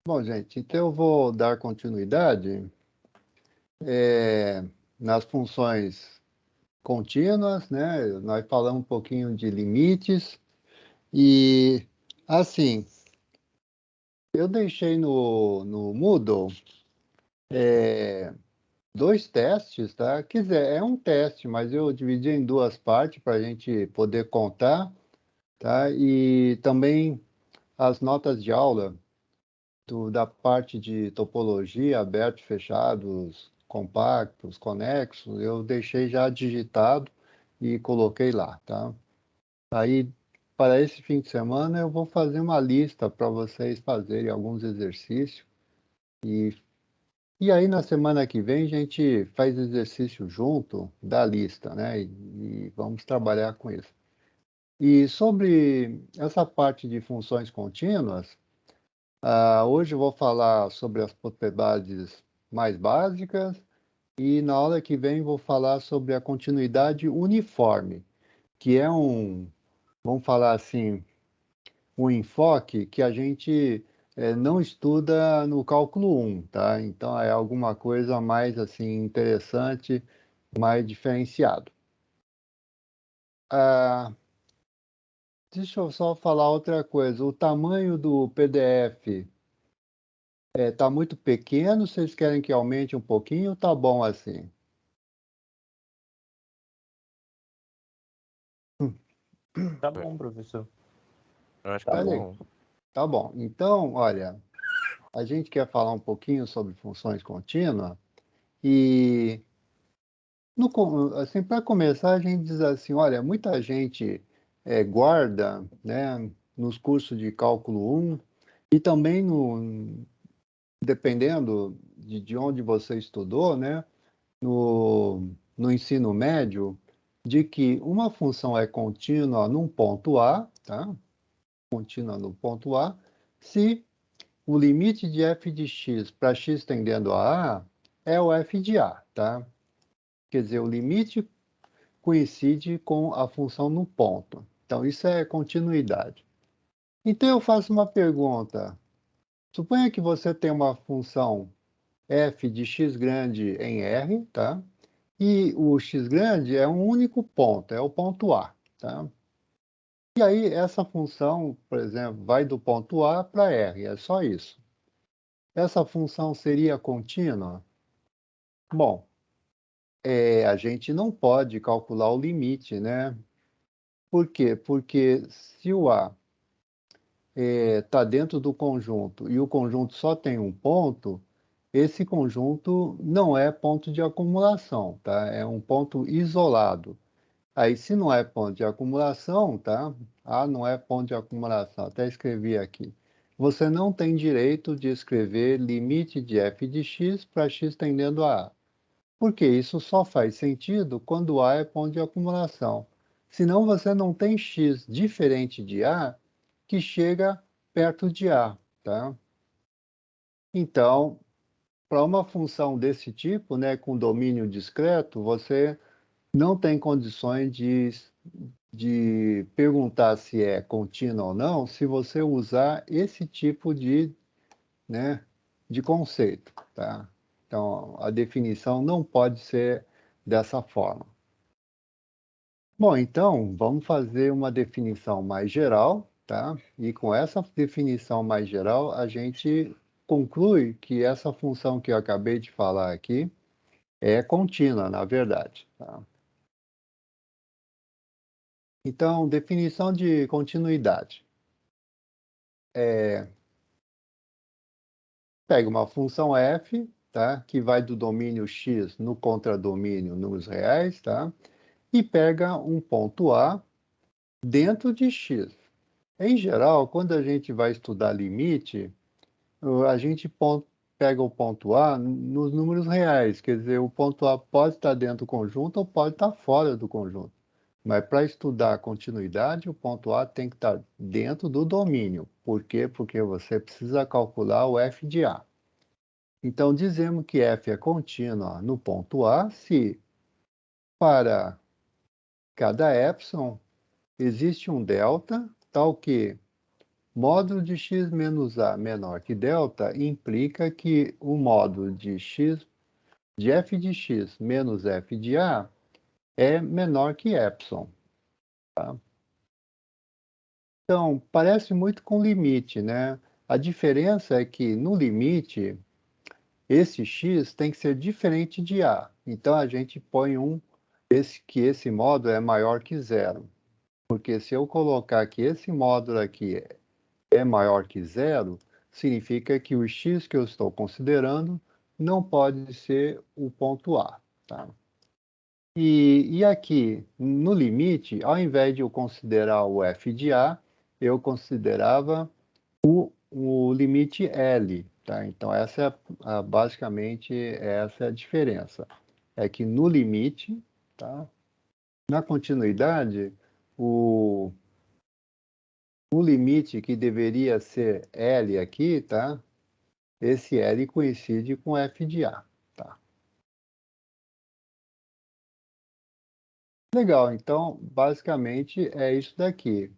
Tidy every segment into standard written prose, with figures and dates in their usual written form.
Bom, gente, então eu vou dar continuidade eh, nas funções contínuas, né? Nós falamos um pouquinho de limites e, assim, eu deixei no Moodle eh, dois testes, tá? Quer dizer, é um teste, mas eu dividi em duas partes para a gente poder contar, tá? E também as notas de aula da parte de topologia, abertos, fechados, compactos, conexos, eu deixei já digitado e coloquei lá, tá? Aí, para esse fim de semana, eu vou fazer uma lista para vocês fazerem alguns exercícios e, e aí na semana que vem a gente faz exercício junto da lista, né? E vamos trabalhar com isso. E sobre essa parte de funções contínuas, hoje eu vou falar sobre as propriedades mais básicas e na aula que vem vou falar sobre a continuidade uniforme, que é vamos falar assim, um enfoque que a gente não estuda no cálculo 1, tá? Então é alguma coisa mais assim interessante, mais diferenciado. Ah, deixa eu só falar outra coisa. O tamanho do PDF tá muito pequeno, vocês querem que aumente um pouquinho ou tá bom assim? Tá bom, professor. Eu acho que Tá tá Tá bom. legal. bom. Tá bom. Então, olha, a gente quer falar um pouquinho sobre funções contínuas e, assim, para começar, a gente diz assim, olha, muita gente guarda, né, nos cursos de cálculo 1 e também dependendo de onde você estudou, né, no ensino médio, de que uma função é contínua num ponto A, tá? Contínua no ponto A, se o limite de f de x para x tendendo a A é o f de A, tá? Quer dizer, o limite coincide com a função no ponto. Então, isso é continuidade. Então, eu faço uma pergunta. Suponha que você tem uma função f de x grande em R, tá? E o x grande é um único ponto, é o ponto A, tá? E aí, essa função, por exemplo, vai do ponto A para R, é só isso. Essa função seria contínua? Bom, a gente não pode calcular o limite, né? Por quê? Porque se o A está dentro do conjunto e o conjunto só tem um ponto, esse conjunto não é ponto de acumulação, tá? É um ponto isolado. Aí, se não é ponto de acumulação, tá? A não é ponto de acumulação, até escrevi aqui. Você não tem direito de escrever limite de f de x para x tendendo a A. Porque isso só faz sentido quando A é ponto de acumulação. Senão você não tem x diferente de A que chega perto de A, tá? Então, para uma função desse tipo, né, com domínio discreto, você não tem condições de perguntar se é contínua ou não, se você usar esse tipo né, de conceito, tá? Então, a definição não pode ser dessa forma. Bom, então, vamos fazer uma definição mais geral, tá? E com essa definição mais geral, a gente conclui que essa função que eu acabei de falar aqui é contínua, na verdade, tá? Então, definição de continuidade. Pega uma função f, tá? Que vai do domínio x no contradomínio números reais, tá? E pega um ponto A dentro de x. Em geral, quando a gente vai estudar limite, a gente pega o ponto A nos números reais, quer dizer, o ponto A pode estar dentro do conjunto ou pode estar fora do conjunto. Mas para estudar a continuidade, o ponto A tem que estar dentro do domínio. Por quê? Porque você precisa calcular o f de A. Então, dizemos que f é contínua no ponto A se para cada epsilon existe um delta, tal que módulo de x menos a menor que delta implica que o módulo de x, de f de x menos f de a é menor que epsilon. Tá? Então, parece muito com limite, né? A diferença é que no limite, esse x tem que ser diferente de a. Então, a gente põe que esse módulo é maior que zero. Porque se eu colocar que esse módulo aqui é maior que zero, significa que o x que eu estou considerando não pode ser o ponto A. Tá? E aqui, no limite, ao invés de eu considerar o f de A, eu considerava o limite L. Tá? Então, basicamente, essa é a diferença. É que no limite, tá? Na continuidade, o limite que deveria ser L aqui, tá? Esse L coincide com f de A, tá? Legal, então, basicamente, é isso daqui.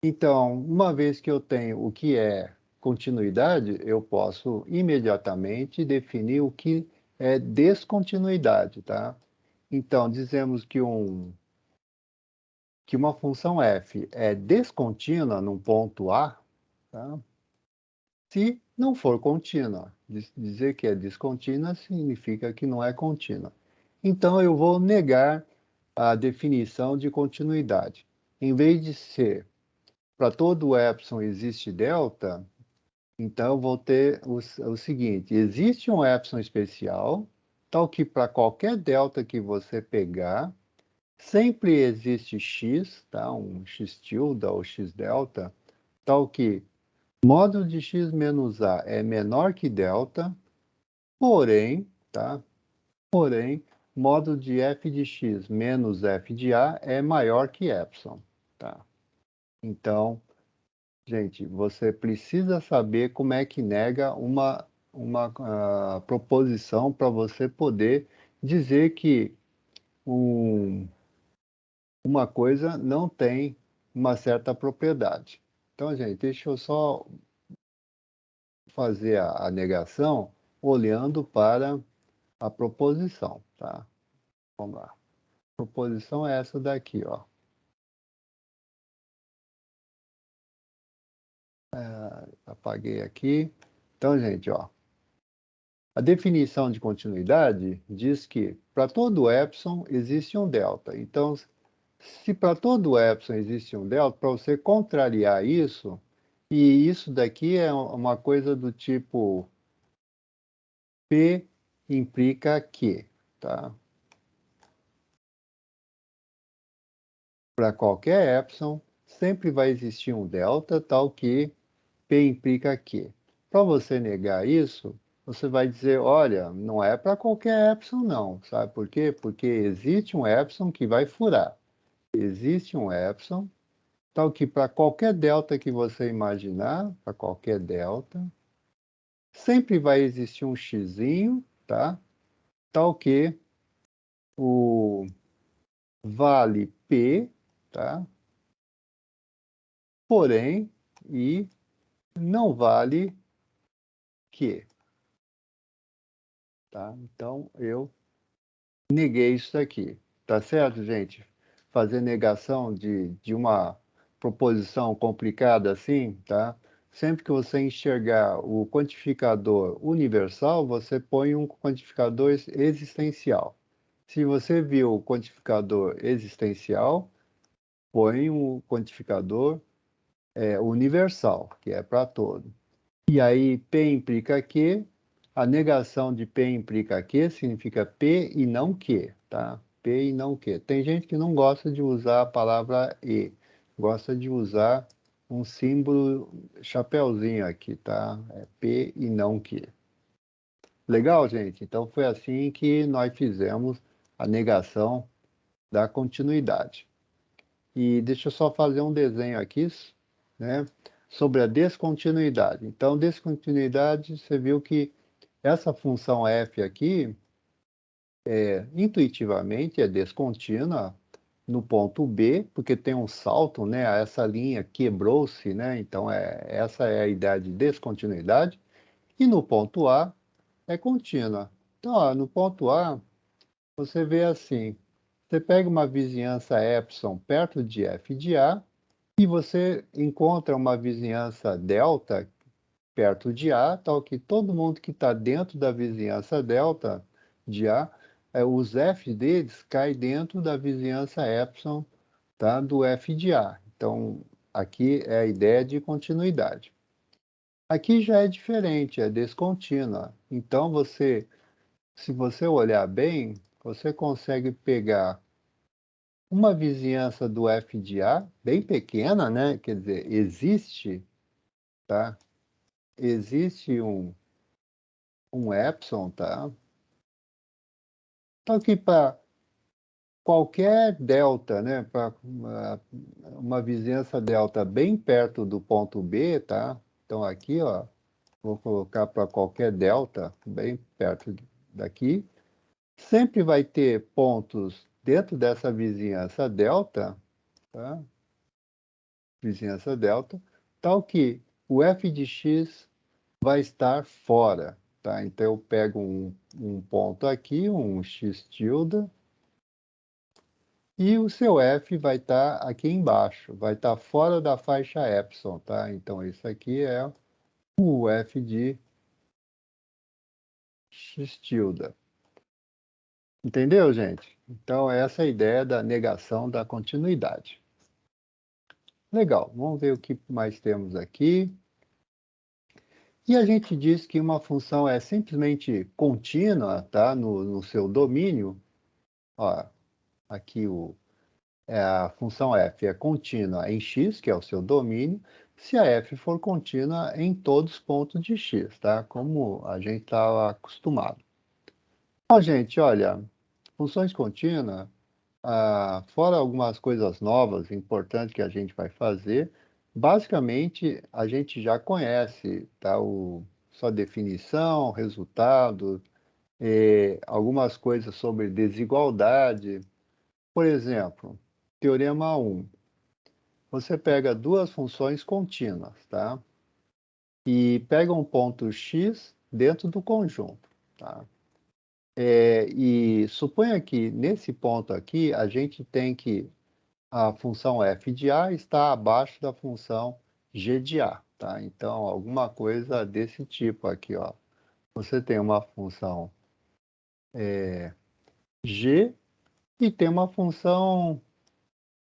Então, uma vez que eu tenho o que é continuidade, eu posso imediatamente definir o que é descontinuidade, tá? Então, dizemos que uma função f é descontínua num ponto A, tá? Se não for contínua. Dizer que é descontínua significa que não é contínua. Então, eu vou negar a definição de continuidade. Em vez de ser para todo epsilon existe delta, então eu vou ter o seguinte: existe um epsilon especial, tal que para qualquer delta que você pegar, sempre existe x, tá? Um x tilde ou x delta, tal que módulo de x menos a é menor que delta, porém, tá? Porém, módulo de f de x menos f de a é maior que epsilon, tá? Então, gente, você precisa saber como é que nega uma proposição para você poder dizer que uma coisa não tem uma certa propriedade. Então, gente, deixa eu só fazer a negação olhando para a proposição, tá? Vamos lá. A proposição é essa daqui, ó. Apaguei aqui. Então, gente, ó. A definição de continuidade diz que para todo epsilon existe um delta. Então, se para todo epsilon existe um delta, para você contrariar isso, e isso daqui é uma coisa do tipo P implica que, tá? Para qualquer epsilon, sempre vai existir um delta, tal que P implica que. Para você negar isso, você vai dizer, olha, não é para qualquer epsilon não, sabe por quê? Porque existe um epsilon que vai furar. Existe um epsilon, tal que para qualquer delta que você imaginar, para qualquer delta, sempre vai existir um xizinho, tá? Tal que o vale P, tá? Porém, e não vale Q, tá? Então, eu neguei isso aqui, tá certo, gente? Fazer negação de uma proposição complicada assim, tá? Sempre que você enxergar o quantificador universal, você põe um quantificador existencial. Se você viu o quantificador existencial, põe um quantificador universal, que é para todo. E aí, P implica Q, a negação de P implica Q significa P e não Q, tá? P e não Q. Tem gente que não gosta de usar a palavra E, gosta de usar um símbolo chapeuzinho aqui, tá? É P e não Q. Legal, gente? Então foi assim que nós fizemos a negação da continuidade. E deixa eu só fazer um desenho aqui, né, sobre a descontinuidade. Então, descontinuidade, você viu que essa função f aqui, intuitivamente, é descontínua, no ponto B, porque tem um salto, né? Essa linha quebrou-se, né? Então, essa é a ideia de descontinuidade. E no ponto A é contínua. Então, ó, no ponto A, você vê assim, você pega uma vizinhança epsilon perto de f de A e você encontra uma vizinhança delta perto de A, tal que todo mundo que está dentro da vizinhança delta de A, os f deles caem dentro da vizinhança epsilon, tá, do f de A. Então, aqui é a ideia de continuidade. Aqui já é diferente, é descontínua. Então, se você olhar bem, você consegue pegar uma vizinhança do f de A, bem pequena, né? Quer dizer, existe, tá? Existe um epsilon, tá? Então, aqui para qualquer delta, né? Para uma vizinhança delta bem perto do ponto B, tá? Então, aqui, ó, vou colocar para qualquer delta, bem perto daqui. Sempre vai ter pontos dentro dessa vizinhança delta, tá? Vizinhança delta, tal que o f de x vai estar fora, tá? Então, eu pego um ponto aqui, um x tilde, e o seu f vai estar aqui embaixo, vai estar fora da faixa epsilon, tá? Então, isso aqui é o f de x tilde. Entendeu, gente? Então, essa é a ideia da negação da continuidade. Legal, vamos ver o que mais temos aqui. E a gente diz que uma função é simplesmente contínua, tá? No seu domínio. Ó, aqui a função f é contínua em x, que é o seu domínio, se a f for contínua em todos os pontos de x, tá? Como a gente está acostumado. Bom, gente, olha, funções contínuas, fora algumas coisas novas, importantes que a gente vai fazer, basicamente a gente já conhece, tá? Sua definição, resultado, algumas coisas sobre desigualdade. Por exemplo, teorema 1. Você pega duas funções contínuas, tá? E pega um ponto x dentro do conjunto, tá? E suponha que nesse ponto aqui a gente tem que a função f de a está abaixo da função g de a, tá? Então, alguma coisa desse tipo aqui, ó. Você tem uma função g e tem uma função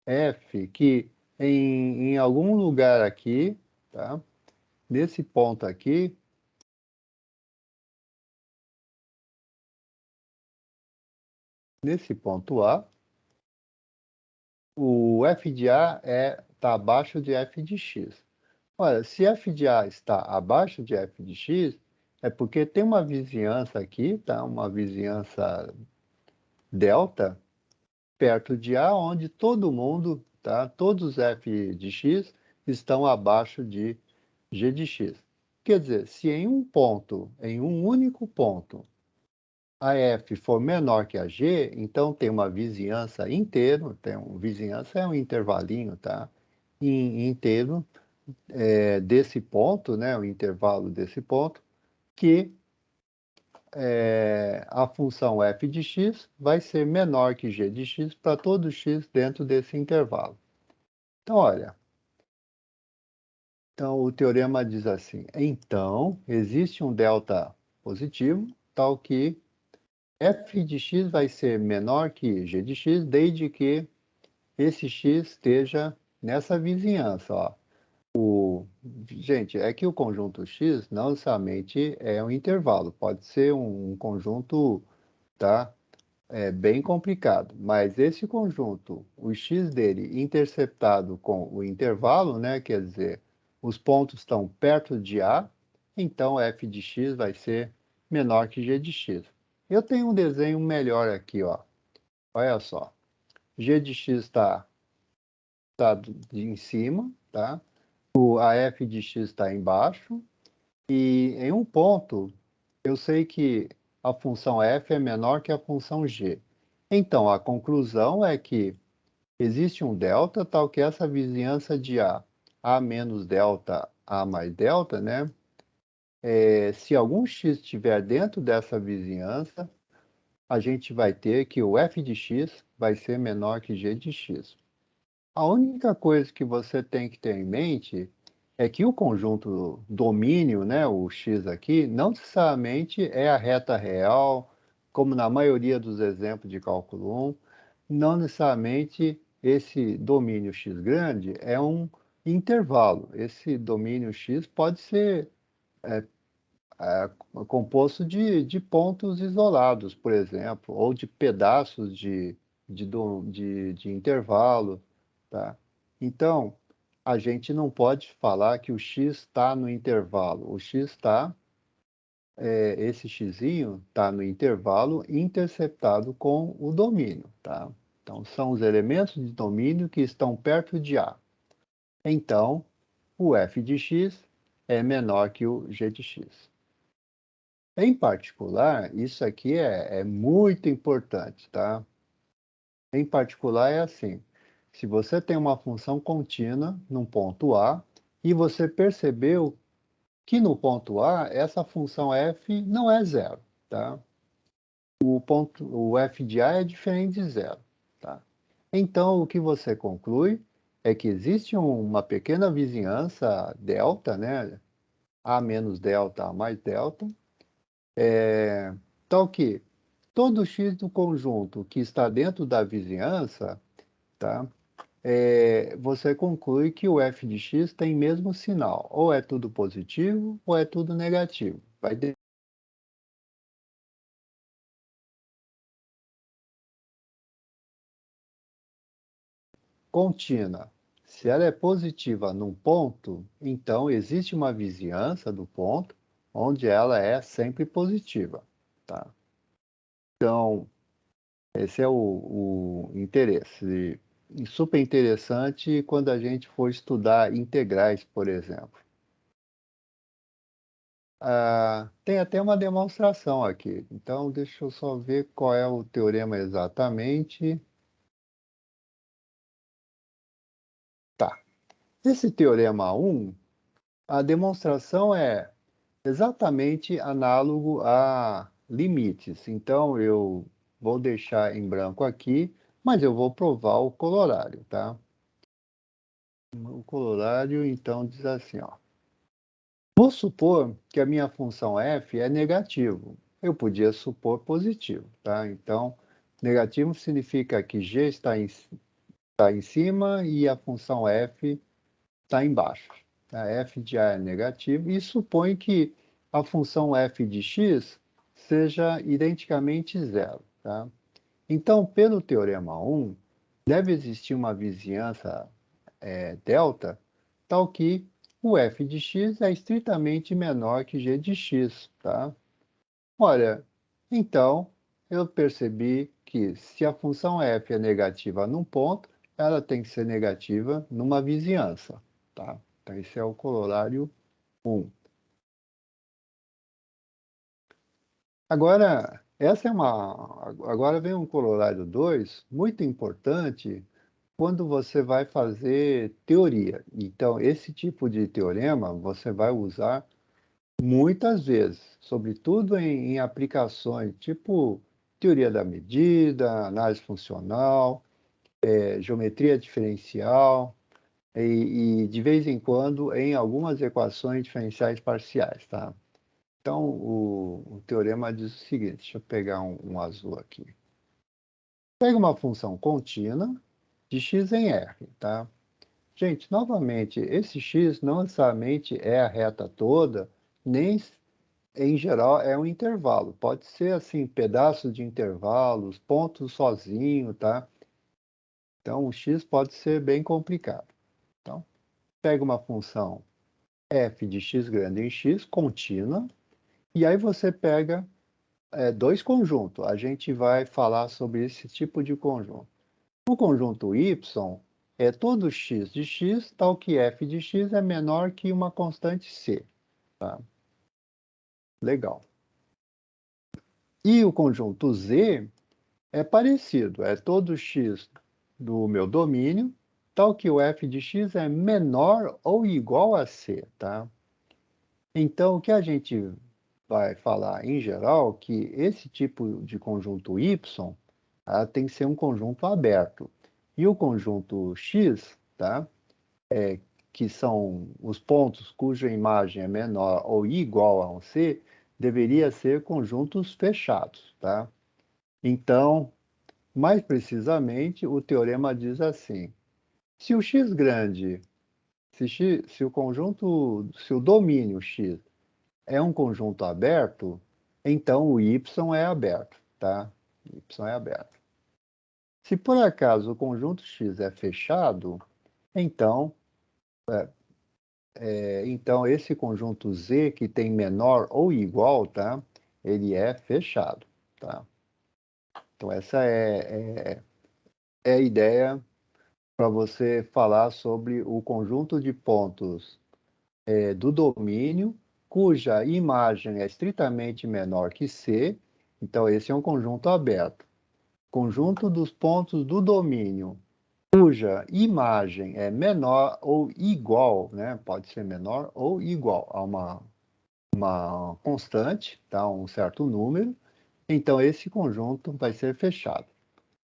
f que em algum lugar aqui, tá? Nesse ponto aqui, nesse ponto A, o f de A está abaixo de f de x. Olha, se f de A está abaixo de f de x, é porque tem uma vizinhança aqui, tá? Uma vizinhança delta, perto de A, onde todo mundo, tá? Todos os f de x estão abaixo de g de x. Quer dizer, se em um ponto, em um único ponto, a f for menor que a g, então tem uma vizinhança inteiro, vizinhança é um intervalinho, tá? Inteiro desse ponto, né? O intervalo desse ponto, que a função f de x vai ser menor que g de x para todo x dentro desse intervalo. Então, olha, então o teorema diz assim, então existe um delta positivo, tal que f de x vai ser menor que g de x, desde que esse x esteja nessa vizinhança, ó. Gente, é que o conjunto X não necessariamente é um intervalo, pode ser um conjunto, tá? Bem complicado, mas esse conjunto, o X dele interceptado com o intervalo, né? Quer dizer, os pontos estão perto de A, então f de x vai ser menor que g de x. Eu tenho um desenho melhor aqui, ó. Olha só, g de x tá em cima, tá? A f de x está embaixo, e em um ponto, eu sei que a função f é menor que a função g. Então, a conclusão é que existe um delta tal que essa vizinhança de A menos delta, A mais delta, né? Se algum x estiver dentro dessa vizinhança, a gente vai ter que o f de x vai ser menor que g de x. A única coisa que você tem que ter em mente é que o conjunto domínio, né, o x aqui, não necessariamente é a reta real, como na maioria dos exemplos de cálculo 1, não necessariamente esse domínio x grande é um intervalo. Esse domínio x pode ser é, composto de pontos isolados, por exemplo, ou de pedaços de intervalo, tá? Então, a gente não pode falar que o x está no intervalo. O x está, esse xzinho está no intervalo interceptado com o domínio, tá? Então, são os elementos de domínio que estão perto de A. Então, o f de x é menor que o g de x. Em particular, isso aqui é muito importante, tá? Em particular é assim, se você tem uma função contínua num ponto A e você percebeu que no ponto A essa função f não é zero, tá? O f de A é diferente de zero, tá? Então, o que você conclui é que existe uma pequena vizinhança delta, né? A menos delta, A mais delta, tal que todo x do conjunto que está dentro da vizinhança, tá? Você conclui que o f de x tem mesmo sinal, ou é tudo positivo ou é tudo negativo. Vai ter contínua. Se ela é positiva num ponto, então existe uma vizinhança do ponto onde ela é sempre positiva, tá? Então, esse é o interesse. E super interessante quando a gente for estudar integrais, por exemplo. Tem até uma demonstração aqui. Então, deixa eu só ver qual é o teorema exatamente. Tá. Esse teorema 1, a demonstração é exatamente análogo a limites. Então, eu vou deixar em branco aqui, mas eu vou provar o corolário, tá? O corolário, então, diz assim, ó. Vou supor que a minha função f é negativo. Eu podia supor positivo, tá? Então, negativo significa que g está em cima e a função f está embaixo. A f de a é negativo e supõe que a função f de x seja identicamente zero, tá? Então, pelo teorema 1, deve existir uma vizinhança delta, tal que o f de x é estritamente menor que g de x, tá? Olha, então eu percebi que se a função f é negativa num ponto, ela tem que ser negativa numa vizinhança, tá? Então esse é o corolário 1. Agora, agora vem um corolário 2 muito importante quando você vai fazer teoria. Então, esse tipo de teorema você vai usar muitas vezes, sobretudo em aplicações tipo teoria da medida, análise funcional, geometria diferencial e, de vez em quando, em algumas equações diferenciais parciais, tá? Então, o teorema diz o seguinte, deixa eu pegar um azul aqui. Pega uma função contínua de x em R, tá? Gente, novamente, esse x não necessariamente é a reta toda, nem em geral é um intervalo. Pode ser assim, pedaços de intervalos, pontos sozinho, tá? Então, o x pode ser bem complicado. Então, pega uma função f de x grande em x, contínua, e aí você pega dois conjuntos. A gente vai falar sobre esse tipo de conjunto. O conjunto y é todo x de x, tal que f de x é menor que uma constante c. Tá? Legal. E o conjunto z é parecido, é todo x do meu domínio, tal que o f de x é menor ou igual a c, tá? Então, o que a gente vai falar em geral, que esse tipo de conjunto y tem que ser um conjunto aberto. E o conjunto x, tá? Que são os pontos cuja imagem é menor ou igual a um C, deveria ser conjuntos fechados, tá? Então, mais precisamente, o teorema diz assim: se o x grande, se o conjunto, se o domínio x é um conjunto aberto, então o y é aberto, tá? Y é aberto. Se por acaso o conjunto x é fechado, então então, esse conjunto Z, que tem menor ou igual, tá? Ele é fechado, tá? Então, essa é a ideia para você falar sobre o conjunto de pontos do domínio, cuja imagem é estritamente menor que C. Então, esse é um conjunto aberto. Conjunto dos pontos do domínio, cuja imagem é menor ou igual, né? Pode ser menor ou igual a uma constante, tá? Um certo número, então esse conjunto vai ser fechado.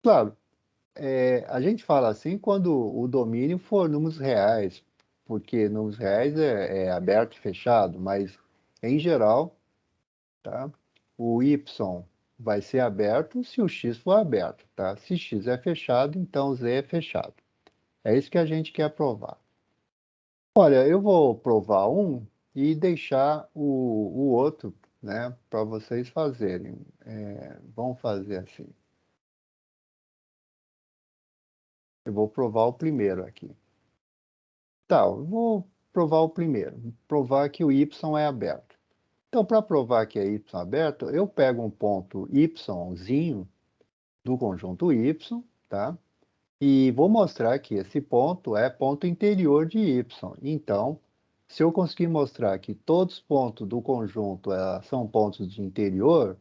Claro, a gente fala assim quando o domínio for números reais, porque números reais é aberto e fechado, mas em geral, tá? O y vai ser aberto se o x for aberto, tá? Se x é fechado, então z é fechado. É isso que a gente quer provar. Olha, eu vou provar um e deixar o outro, né, para vocês fazerem. Vamos fazer assim. Eu vou provar o primeiro aqui. Tá, eu vou provar o primeiro. Provar que o y é aberto. Então, para provar que é y aberto, eu pego um ponto yzinho do conjunto y, tá? E vou mostrar que esse ponto é ponto interior de y. Então, se eu conseguir mostrar que todos os pontos do conjunto são pontos de interior,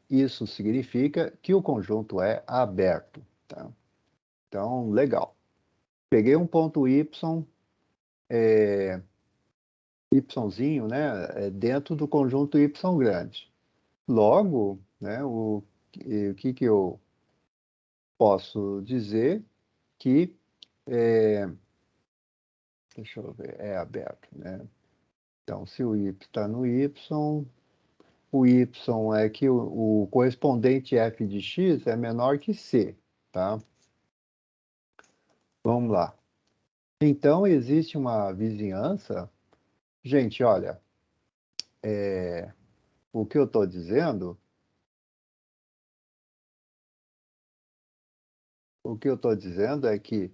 isso significa que o conjunto é aberto, tá? Então, legal. Peguei um ponto yzinho, né, dentro do conjunto y grande. Logo, né, o que eu posso dizer que deixa eu ver, é aberto, né? Então, se o y está no y, o y é que o correspondente f de x é menor que c, tá? Vamos lá. Então, existe uma vizinhança. Gente, olha, o que eu estou dizendo, é que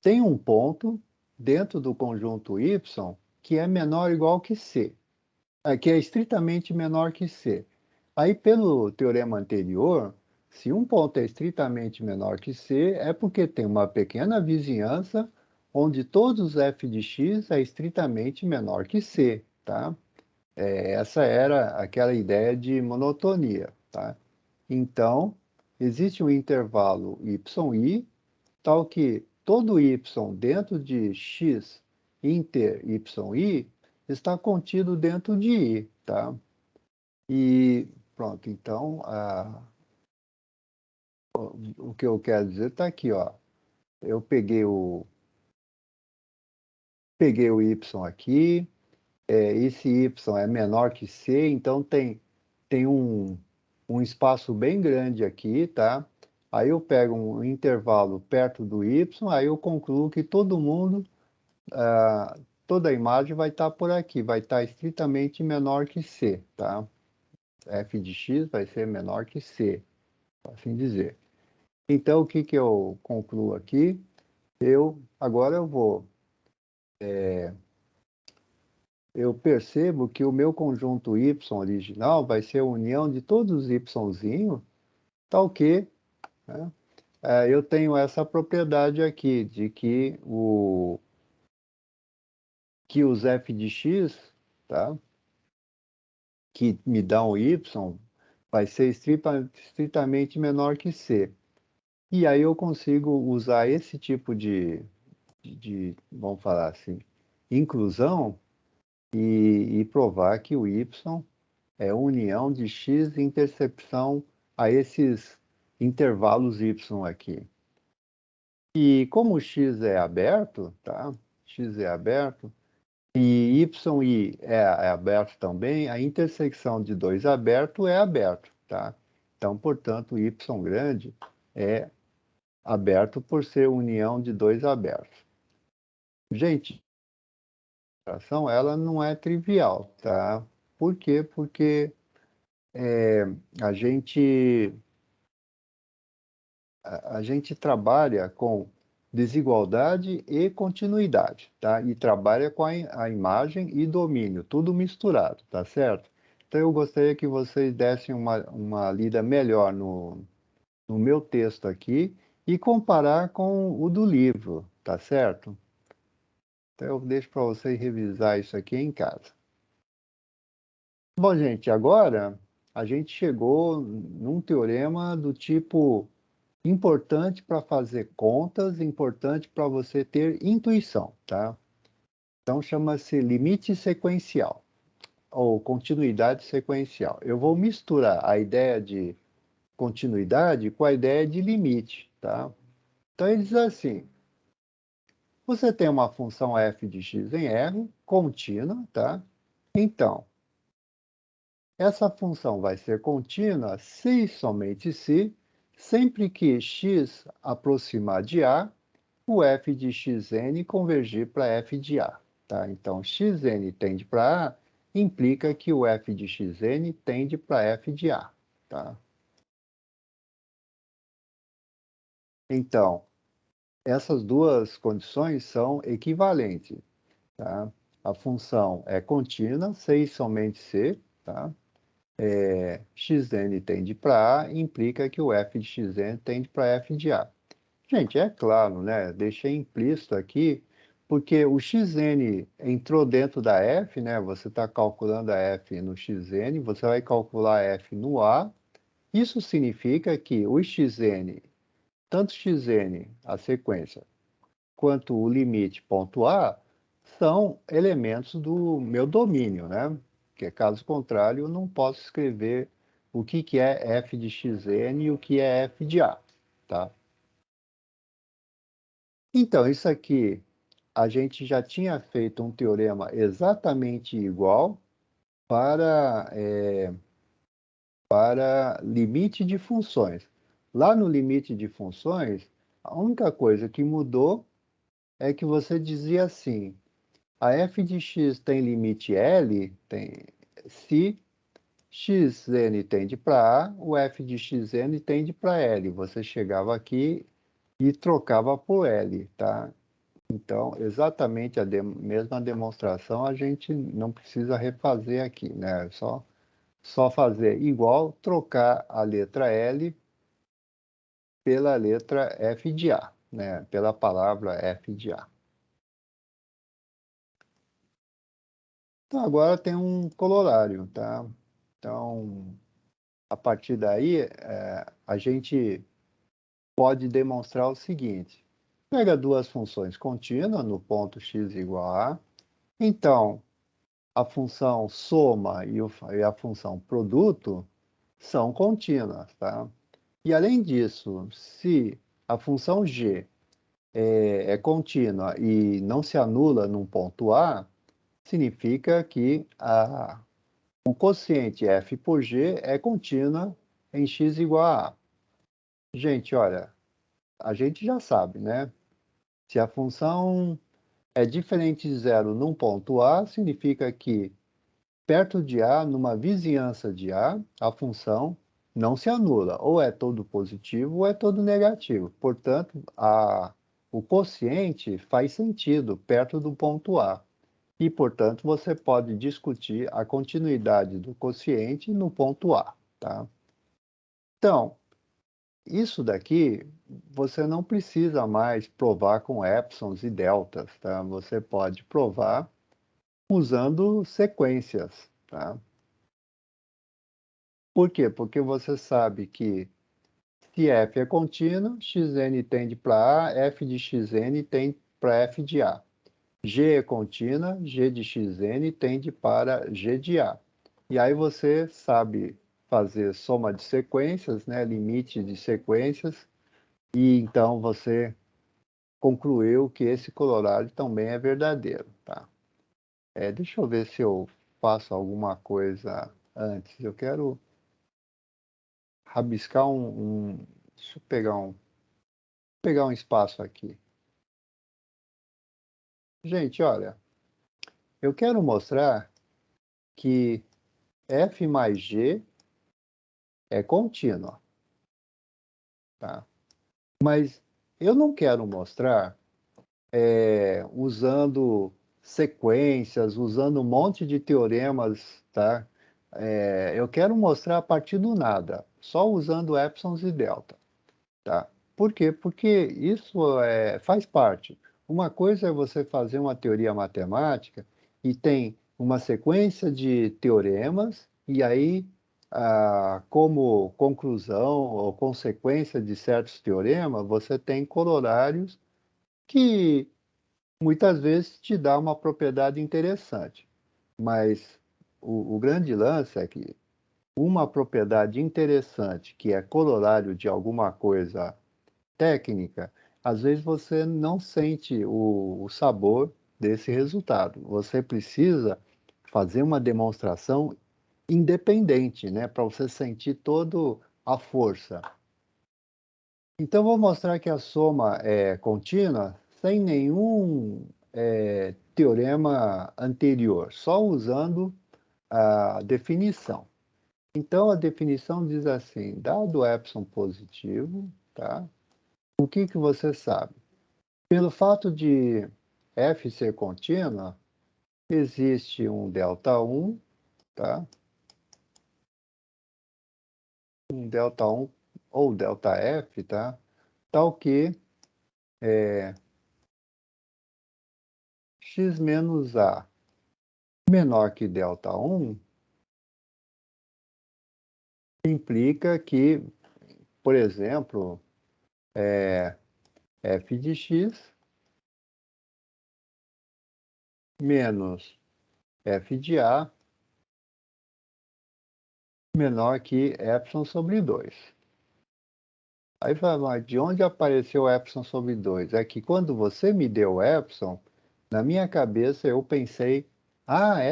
tem um ponto dentro do conjunto y que é menor ou igual que c, que é estritamente menor que c. Aí, pelo teorema anterior, se um ponto é estritamente menor que c, é porque tem uma pequena vizinhança onde todos os f de x é estritamente menor que c, tá? Essa era aquela ideia de monotonia, tá? Então, existe um intervalo yi, tal que todo y dentro de x inter yi está contido dentro de i, tá? E pronto, então, o que eu quero dizer está aqui, ó. Eu peguei o y aqui, esse y é menor que c, então tem um espaço bem grande aqui, tá? Aí eu pego um intervalo perto do y, aí eu concluo que todo mundo, toda a imagem vai estar por aqui, vai estar estritamente menor que c, tá? F de x vai ser menor que c, por assim dizer. Então, o que eu concluo aqui? Agora eu percebo que o meu conjunto y original vai ser a união de todos os yzinhos, tal que, né, eu tenho essa propriedade aqui, de que os f de x, tá, que me dão y, vai ser estritamente menor que c. E aí eu consigo usar esse tipo vamos falar assim, inclusão e provar que o y é união de x intercepção a esses intervalos y aqui. E como o x é aberto, tá? X é aberto, e y é aberto também, a intersecção de dois abertos é aberto, tá? Então, portanto, y grande é aberto por ser união de dois abertos. Gente, a ação ela não é trivial, tá? Por quê? Porque a gente a gente trabalha com desigualdade e continuidade, tá? E trabalha com a imagem e domínio, tudo misturado, tá certo? Então eu gostaria que vocês dessem uma lida melhor no meu texto aqui e comparar com o do livro, tá certo? Então eu deixo para vocês revisar isso aqui em casa. Bom, gente, agora a gente chegou num teorema do tipo importante para fazer contas, importante para você ter intuição, tá? Então chama-se limite sequencial ou continuidade sequencial. Eu vou misturar a ideia de continuidade com a ideia de limite, tá? Então ele diz assim: você tem uma função f de x em R contínua, tá? Então, essa função vai ser contínua se e somente se, sempre que x aproximar de A, o f de xn convergir para f de A. Tá? Então, xn tende para A, implica que o f de xn tende para f de A. Tá? Então, essas duas condições são equivalentes. Tá? A função é contínua, se e somente se, tá? Xn tende para A, implica que o f de xn tende para f de A. Gente, é claro, né? Deixei implícito aqui, porque o xn entrou dentro da f, né? Você está calculando a f no xn, você vai calcular a f no A. Isso significa que o xn, tanto xn, a sequência, quanto o limite ponto A, são elementos do meu domínio, né? Porque caso contrário, eu não posso escrever o que é f de xn e o que é f de A, tá? Então, isso aqui, a gente já tinha feito um teorema exatamente igual para limite de funções. Lá no limite de funções, a única coisa que mudou é que você dizia assim: a f de x tem limite L, se xn tende para A, o f de xn tende para L. Você chegava aqui e trocava por L, tá? Então, exatamente a mesma demonstração a gente não precisa refazer aqui, né? Só fazer igual, trocar a letra L pela letra F de A, né? Pela palavra F de A. Então, agora tem um corolário, tá? Então, a partir daí, a gente pode demonstrar o seguinte: pega duas funções contínuas no ponto x igual a, então, a função soma e a função produto são contínuas, tá? E além disso, se a função g é contínua e não se anula num ponto A, significa que o quociente f por g é contínua em x igual a A. Gente, olha, a gente já sabe, né? Se a função é diferente de zero num ponto A, significa que perto de A, numa vizinhança de A, a função não se anula, ou é todo positivo ou é todo negativo. Portanto, o quociente faz sentido perto do ponto A. E, portanto, você pode discutir a continuidade do quociente no ponto A. Tá? Então, isso daqui você não precisa mais provar com épsilons e deltas. Tá? Você pode provar usando sequências. Tá? Por quê? Porque você sabe que Se f é contínuo, xn tende para A, f de xn tende para f de A. G é contínua, g de xn tende para g de A. E aí você sabe fazer soma de sequências, né, limite de sequências, e então você concluiu que esse corolário também é verdadeiro, tá? Deixa eu ver se eu faço alguma coisa antes. Eu quero rabiscar deixa eu pegar um espaço aqui. Gente, olha, eu quero mostrar que f mais g é contínua, tá? Mas eu não quero mostrar usando sequências, usando um monte de teoremas, tá? Eu quero mostrar a partir do nada, só usando épsilons e delta, tá? Por quê? Porque isso faz parte. Uma coisa é você fazer uma teoria matemática e tem uma sequência de teoremas, e aí, como conclusão ou consequência de certos teoremas, você tem corolários que muitas vezes te dá uma propriedade interessante. Mas o grande lance é que uma propriedade interessante, que é corolário de alguma coisa técnica, às vezes você não sente o sabor desse resultado. Você precisa fazer uma demonstração independente, né, para você sentir toda a força. Então, vou mostrar que a soma é contínua sem nenhum teorema anterior, só usando a definição. Então, a definição diz assim, dado epsilon positivo, tá? O que você sabe? Pelo fato de f ser contínua, existe um delta1, tá? Um delta1 ou delta-f, tá? Tal que x menos a menor que delta1 implica que, por exemplo, f de x menos f de a menor que epsilon sobre 2. Aí fala, mas de onde apareceu epsilon sobre 2? É que quando você me deu epsilon, na minha cabeça eu pensei,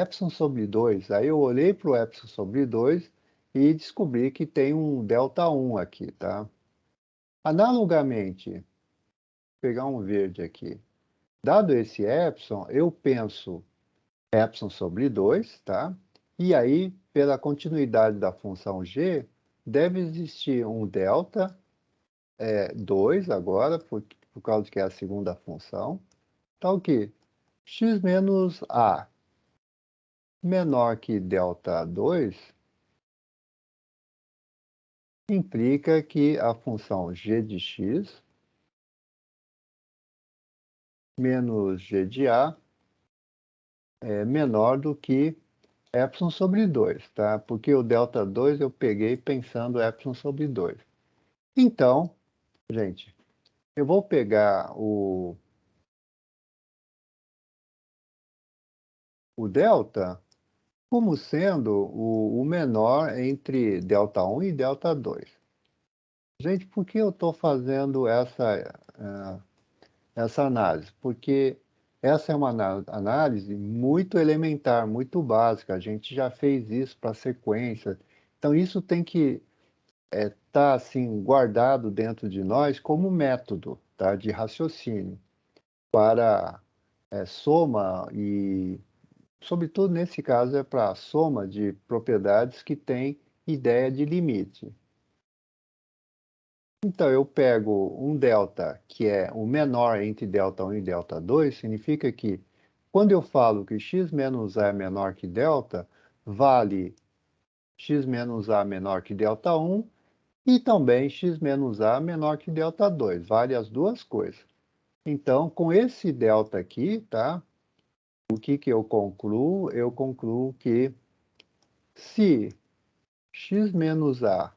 epsilon sobre 2. Aí eu olhei para o epsilon sobre 2 e descobri que tem um delta1 aqui, tá? Analogamente, vou pegar um verde aqui. Dado esse epsilon, eu penso epsilon sobre 2, tá? E aí, pela continuidade da função g, deve existir um delta 2 agora, por causa que é a segunda função, tal que x menos a menor que delta 2 implica que a função g de x menos g de a é menor do que epsilon sobre 2, tá? Porque o delta 2 eu peguei pensando epsilon sobre 2. Então, gente, eu vou pegar o delta como sendo o menor entre delta1 e delta2. Gente, por que eu estou fazendo essa análise? Porque essa é uma análise muito elementar, muito básica. A gente já fez isso para sequência. Então, isso tem que estar assim, guardado dentro de nós como método, tá, de raciocínio para soma e, sobretudo nesse caso, é para soma de propriedades que têm ideia de limite. Então, eu pego um delta, que é o menor entre delta1 e delta2, significa que, quando eu falo que x menos a é menor que delta, vale x menos a menor que delta1 e também x menos a menor que delta2, vale as duas coisas. Então, com esse delta aqui, tá? O que eu concluo? Eu concluo que se x menos a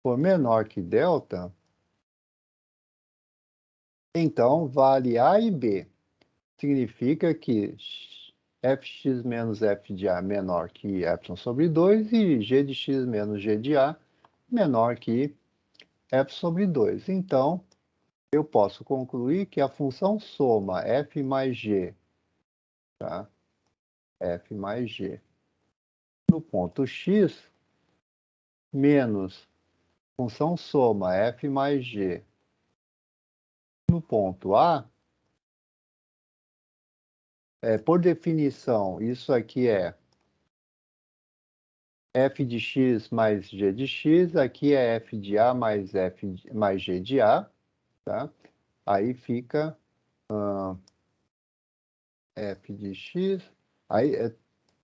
for menor que delta, então vale A e B. Significa que fx menos f de A menor que y sobre 2 e g de x menos g de A menor que f sobre 2. Então, eu posso concluir que a função soma f mais g, tá? F mais g no ponto x menos função soma f mais g no ponto A, por definição, isso aqui é f de x mais g de x, aqui é f de A mais mais g de A, tá? Aí fica f de x, aí é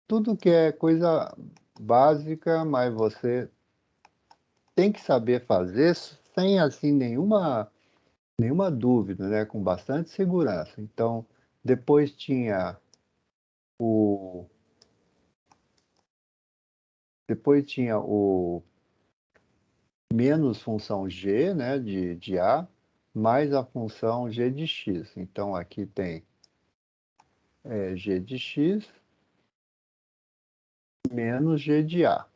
tudo que é coisa básica, mas você tem que saber fazer sem assim nenhuma dúvida, né? Com bastante segurança. Então, depois tinha o menos função g, né, de A, mais a função g de x. Então, aqui tem g de x menos g de A.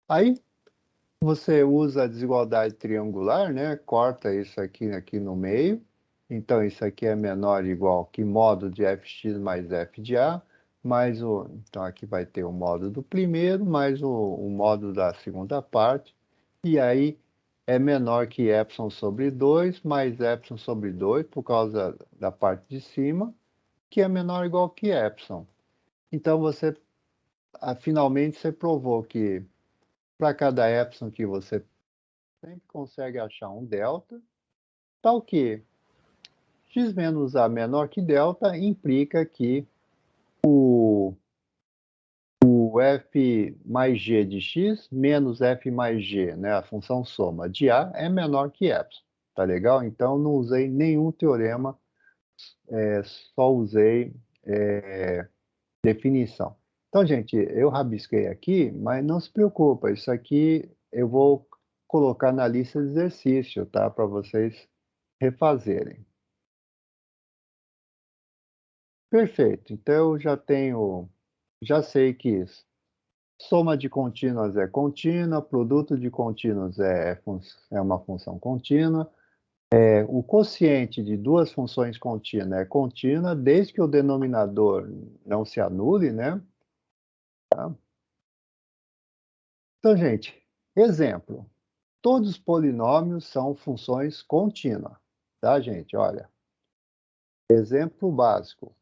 Aí, você usa a desigualdade triangular, né? Corta isso aqui no meio. Então, isso aqui é menor ou igual que módulo de fx mais f de A, mais o... Então, aqui vai ter o módulo do primeiro, mais o módulo da segunda parte. E aí, é menor que epsilon sobre 2, mais epsilon sobre 2, por causa da parte de cima, que é menor ou igual que epsilon. Então, finalmente, você provou que para cada epsilon que você sempre consegue achar um delta, tal que x menos a menor que delta implica que o f mais g de x menos f mais g, né, a função soma de A, é menor que epsilon. Tá legal? Então, não usei nenhum teorema, só usei definição. Então, gente, eu rabisquei aqui, mas não se preocupa, isso aqui eu vou colocar na lista de exercício, tá? Para vocês refazerem. Perfeito. Então, eu já sei que soma de contínuas é contínua, produto de contínuas é uma função contínua. O quociente de duas funções contínuas é contínua, desde que o denominador não se anule, né? Tá? Então, gente, exemplo. Todos os polinômios são funções contínuas, tá, gente? Olha, exemplo básico.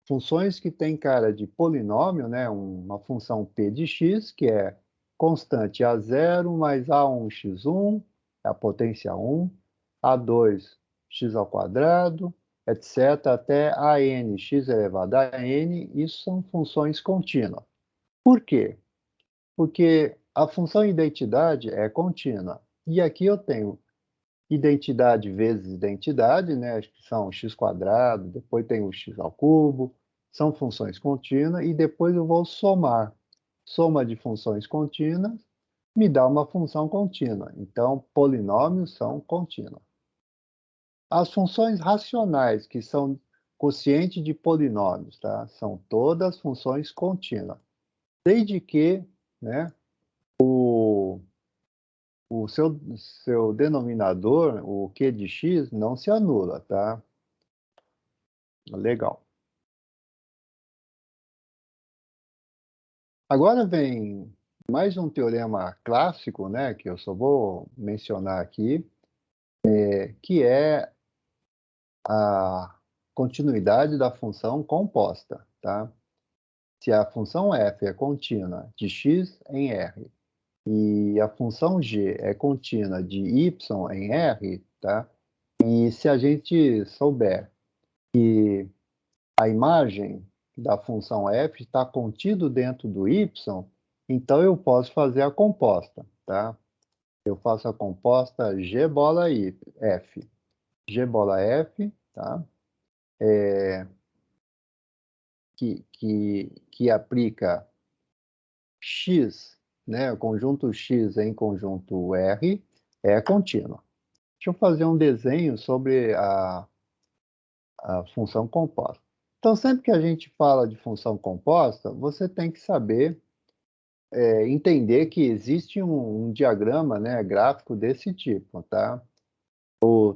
Funções que têm cara de polinômio, né? Uma função p de x, que é constante a0 mais a1x1, é a potência 1, a2x ao quadrado, etc., até a n, x elevado a n, isso são funções contínuas. Por quê? Porque a função identidade é contínua. E aqui eu tenho identidade vezes identidade, né, que são x quadrado, depois tem o x ao cubo, são funções contínuas, e depois eu vou somar. Soma de funções contínuas me dá uma função contínua. Então, polinômios são contínuos. As funções racionais, que são quociente de polinômios, tá? São todas funções contínuas. Desde que, né, o seu denominador, o q de x, não se anula, tá? Legal. Agora vem mais um teorema clássico, né, que eu só vou mencionar aqui, que é a continuidade da função composta, tá? Se a função f é contínua de x em R e a função g é contínua de y em R, tá? E se a gente souber que a imagem da função f está contido dentro do y, então eu posso fazer a composta, tá? Eu faço a composta g bola f. G bola f, tá? Que aplica x né, conjunto X em conjunto R é contínua. Deixa eu fazer um desenho sobre a função composta. Então, sempre que a gente fala de função composta, você tem que saber entender que existe um diagrama, né, gráfico desse tipo, tá?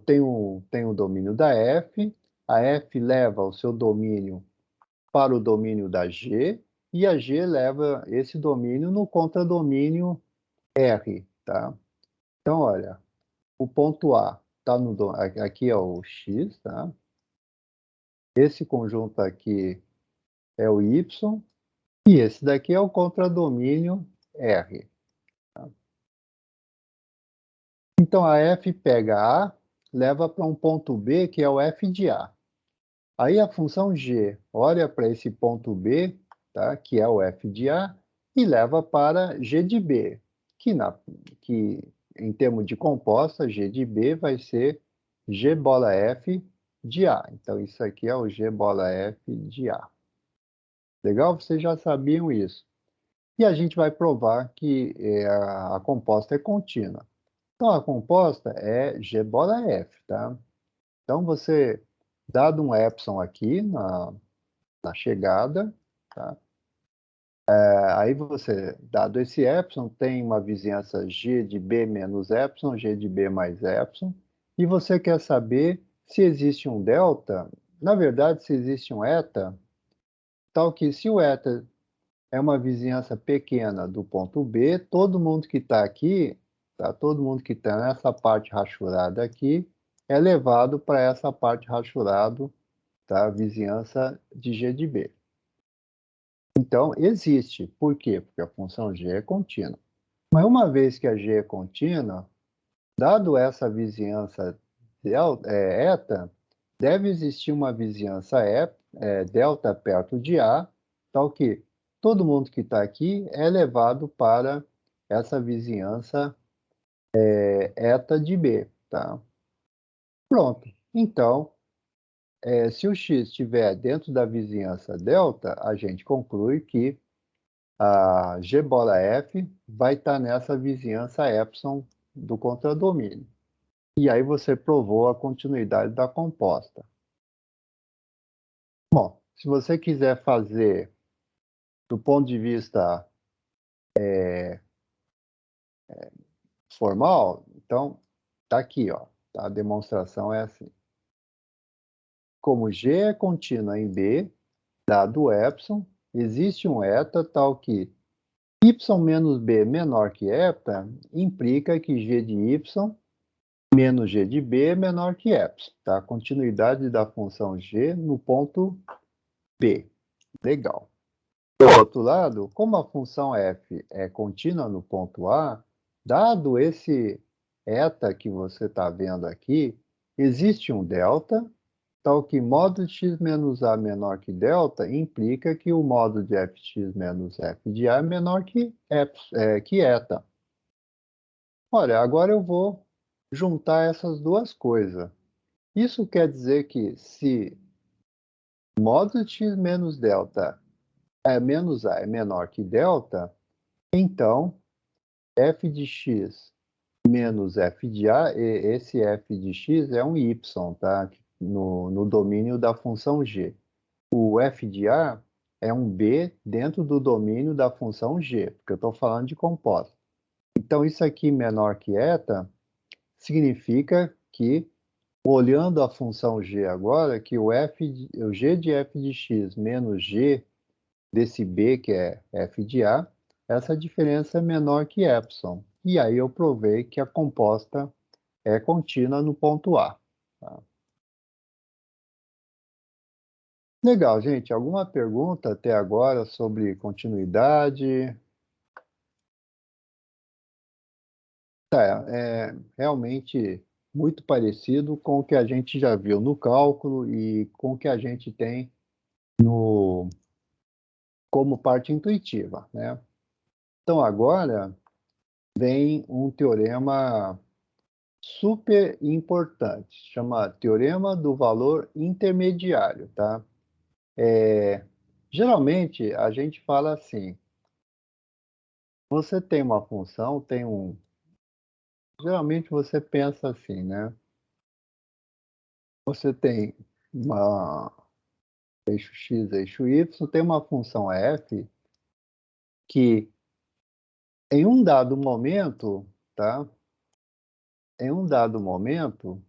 Tem o domínio da F, a F leva o seu domínio para o domínio da G, e a G leva esse domínio no contradomínio R, tá? Então, olha, o ponto A tá aqui é o X, tá? Esse conjunto aqui é o Y, e esse daqui é o contradomínio R. Então, a F pega A, leva para um ponto B, que é o F de A. Aí a função G olha para esse ponto B, tá, que é o F de A, e leva para G de B, que em termos de composta, G de B vai ser G bola F de A. Então, isso aqui é o G bola F de A. Legal? Vocês já sabiam isso. E a gente vai provar que a composta é contínua. Então, a composta é G bola F, tá? Então, você, dado um epsilon aqui na chegada, tá? Aí você, dado esse epsilon, tem uma vizinhança G de B menos epsilon, G de B mais epsilon, e você quer saber se existe um delta, na verdade, se existe um eta, tal que se o eta é uma vizinhança pequena do ponto B, todo mundo que está aqui, tá? Todo mundo que está nessa parte rachurada aqui, é levado para essa parte rachurada, tá? Vizinhança de G de B. Então, existe. Por quê? Porque a função G é contínua. Mas uma vez que a G é contínua, dado essa vizinhança eta, deve existir uma vizinhança delta perto de A, tal que todo mundo que está aqui é levado para essa vizinhança eta de B, tá? Pronto. Então, se o x estiver dentro da vizinhança delta, a gente conclui que a G bola F vai estar nessa vizinhança epsilon do contradomínio. E aí você provou a continuidade da composta. Bom, se você quiser fazer do ponto de vista formal, então tá aqui, ó. Tá? A demonstração é assim. Como G é contínua em B, dado epsilon, existe um eta tal que y menos b menor que eta implica que G de y menos G de B é menor que epsilon, tá? Continuidade da função G no ponto B. Legal. Do outro lado, como a função f é contínua no ponto A, dado esse eta que você está vendo aqui, existe um delta, tal que módulo de x menos a menor que delta implica que o módulo de fx menos f de a é menor que eta. Olha, agora eu vou juntar essas duas coisas. Isso quer dizer que se módulo de x menos delta menos a é menor que delta, então f de x menos f de a, esse f de x é um y, tá? No domínio da função g. O f de a é um b dentro do domínio da função g, porque eu estou falando de composta. Então, isso aqui menor que eta significa que, olhando a função g agora, que o g de f de x menos g desse b, que é f de a, essa diferença é menor que epsilon. E aí eu provei que a composta é contínua no ponto A. Tá? Legal, gente. Alguma pergunta até agora sobre continuidade? Tá, é realmente muito parecido com o que a gente já viu no cálculo e com o que a gente tem como parte intuitiva, né? Então, agora vem um teorema super importante, chama Teorema do Valor Intermediário, tá? Geralmente, a gente fala assim, você tem uma função, tem um... Geralmente você pensa assim, né? Você tem uma eixo x, eixo y, tem uma função f que em um dado momento, tá? Em um dado momento,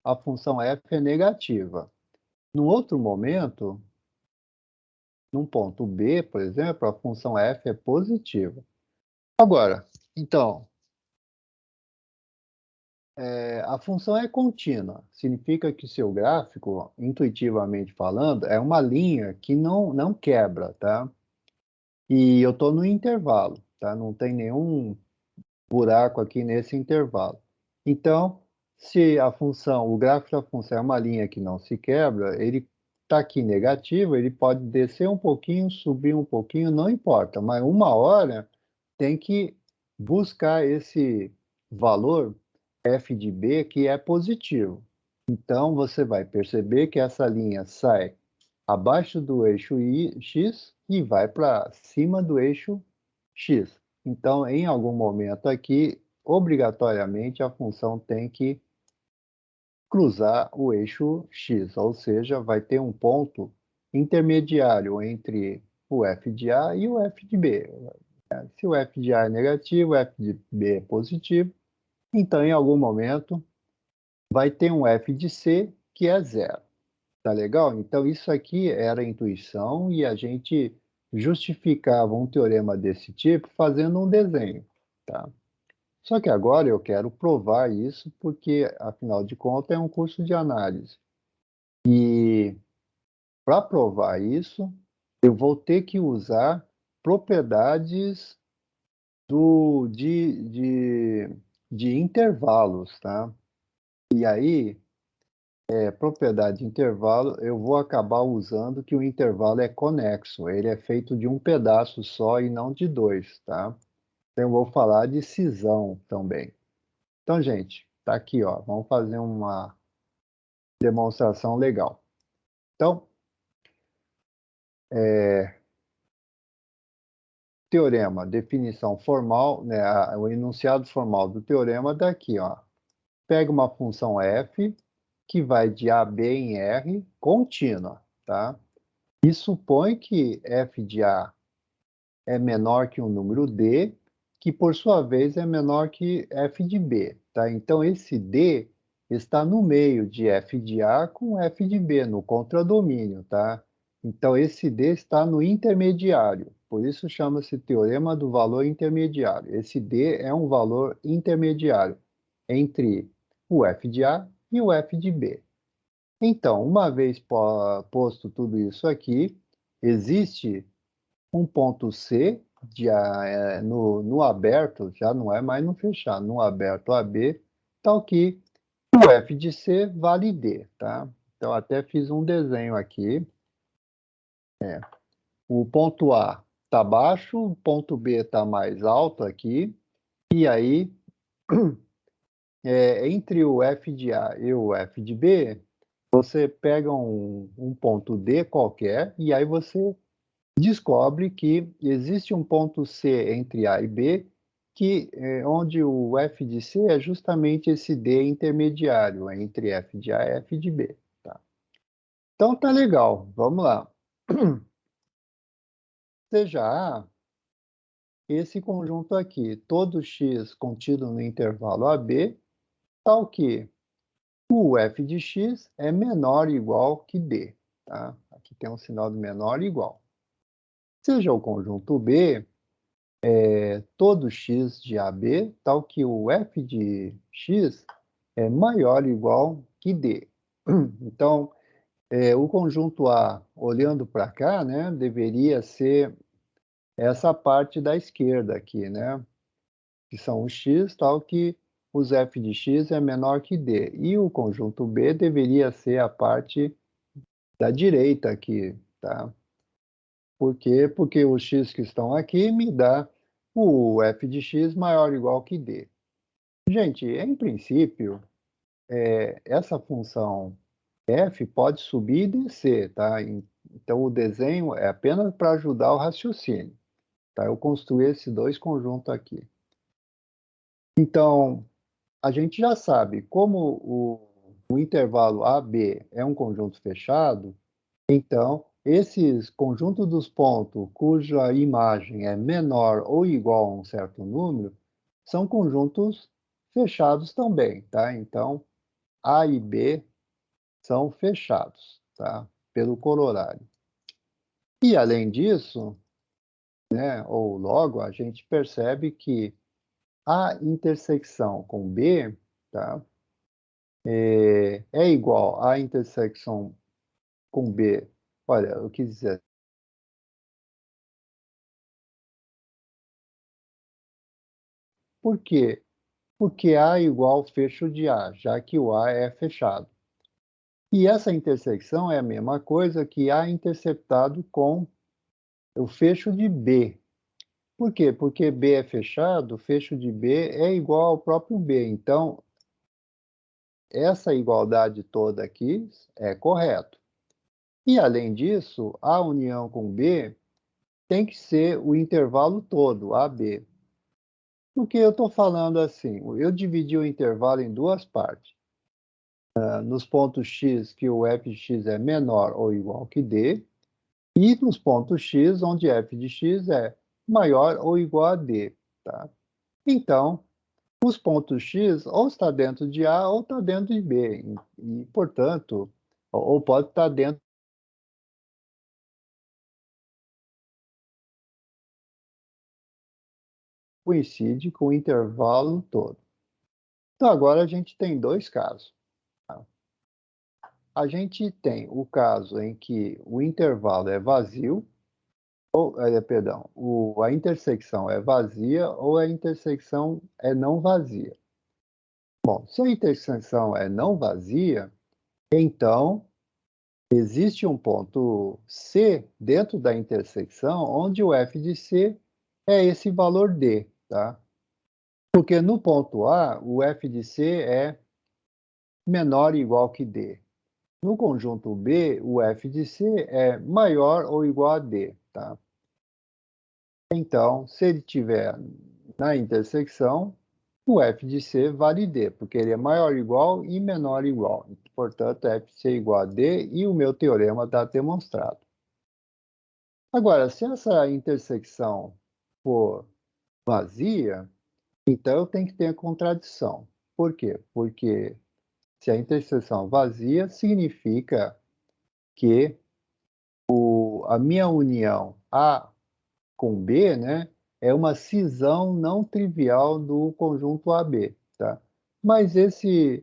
a função f é negativa. No outro momento, num ponto B, por exemplo, a função f é positiva. Agora, então, a função é contínua. Significa que seu gráfico, intuitivamente falando, é uma linha que não quebra, tá? E eu estou no intervalo, tá? Não tem nenhum buraco aqui nesse intervalo. Então, se a função, o gráfico da função é uma linha que não se quebra, ele está aqui negativo, ele pode descer um pouquinho, subir um pouquinho, não importa, mas uma hora tem que buscar esse valor f de b que é positivo. Então, você vai perceber que essa linha sai abaixo do eixo x e vai para cima do eixo x. Então, em algum momento aqui, obrigatoriamente, a função tem que cruzar o eixo x, ou seja, vai ter um ponto intermediário entre o f de A e o f de B. Se o f de A é negativo, o f de B é positivo, então, em algum momento, vai ter um f de C que é zero. Tá legal? Então, isso aqui era a intuição e a gente justificava um teorema desse tipo fazendo um desenho, tá? Só que agora eu quero provar isso porque, afinal de contas, é um curso de análise. E para provar isso, eu vou ter que usar propriedades de intervalos, tá? E aí, propriedade de intervalo, eu vou acabar usando que o intervalo é conexo, ele é feito de um pedaço só e não de dois, tá? Então, eu vou falar de cisão também. Então, gente, tá aqui, ó, vamos fazer uma demonstração legal. Então, teorema, definição formal, né, o enunciado formal do teorema daqui, ó. Pega uma função f que vai de a b em R contínua, tá? E supõe que f de a é menor que um número d, que por sua vez é menor que f de b, tá? Então esse d está no meio de f de a com f de b, no contradomínio, tá? Então esse d está no intermediário, por isso chama-se teorema do valor intermediário. Esse d é um valor intermediário entre o f de a e o f de b. Então, uma vez posto tudo isso aqui, existe um ponto C no aberto, já não é mais no fechado, no aberto AB, tal que o F de C vale D, tá? Então, até fiz um desenho aqui. O ponto A está baixo, o ponto B está mais alto aqui, e aí, entre o F de A e o F de B, você pega um ponto D qualquer, e aí você descobre que existe um ponto C entre A e B, onde o F de C é justamente esse D intermediário entre F de A e F de B. Tá? Então tá legal, vamos lá. Seja A, esse conjunto aqui, todo x contido no intervalo AB, tal que o F de x é menor ou igual que D. Tá? Aqui tem um sinal de menor ou igual. Seja o conjunto B, todo x de AB, tal que o f de x é maior ou igual que D. Então, o conjunto A, olhando para cá, né, deveria ser essa parte da esquerda aqui, né, que são os x, tal que os f de x é menor que D. E o conjunto B deveria ser a parte da direita aqui, tá? Por quê? Porque os x que estão aqui me dá o f de x maior ou igual que D. Gente, em princípio, essa função f pode subir e descer, tá? Então, o desenho é apenas para ajudar o raciocínio. Tá? Eu construí esses dois conjuntos aqui. Então, a gente já sabe, como o intervalo AB é um conjunto fechado, então, esses conjuntos dos pontos cuja imagem é menor ou igual a um certo número, são conjuntos fechados também, tá? Então, A e B são fechados, tá? Pelo corolário. E, além disso, né, ou logo, a gente percebe que a intersecção com B, tá? É igual à intersecção com B. Olha, eu quis dizer. Por quê? Porque A é igual ao fecho de A, já que o A é fechado. E essa intersecção é a mesma coisa que A interceptado com o fecho de B. Por quê? Porque B é fechado, o fecho de B é igual ao próprio B. Então, essa igualdade toda aqui é correta. E, além disso, A união com B tem que ser o intervalo todo, AB. Por que eu estou falando assim? Eu dividi o intervalo em duas partes. Nos pontos x, que o f de x é menor ou igual que d, e nos pontos x, onde f de x é maior ou igual a d. Tá? Então, os pontos x ou está dentro de A ou está dentro de B, e portanto, ou pode estar dentro, coincide com o intervalo todo. Então, agora a gente tem dois casos. Tá? A gente tem o caso em que o intervalo é vazio, perdão, a intersecção é vazia ou a intersecção é não vazia. Bom, se a intersecção é não vazia, então existe um ponto C dentro da intersecção onde o f de C é esse valor D, tá? Porque no ponto A, o f de C é menor ou igual que D. No conjunto B, o f de C é maior ou igual a D, tá? Então, se ele tiver na intersecção, o f de C vale D, porque ele é maior ou igual e menor ou igual. Portanto, f de C é igual a D e o meu teorema está demonstrado. Agora, se essa intersecção for vazia, então eu tenho que ter a contradição. Por quê? Porque se a interseção vazia, significa que a minha união A com B, né, é uma cisão não trivial do conjunto AB, tá? Mas esse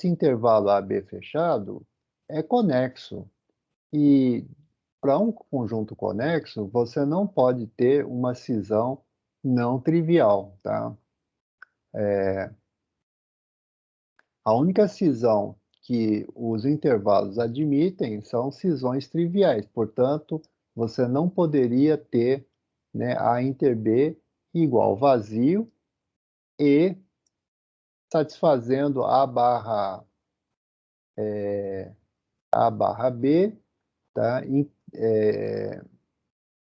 intervalo AB fechado é conexo. E para um conjunto conexo, você não pode ter uma cisão não trivial, tá? A única cisão que os intervalos admitem são cisões triviais. Portanto, você não poderia ter, né, A inter B igual vazio e satisfazendo A barra B, tá?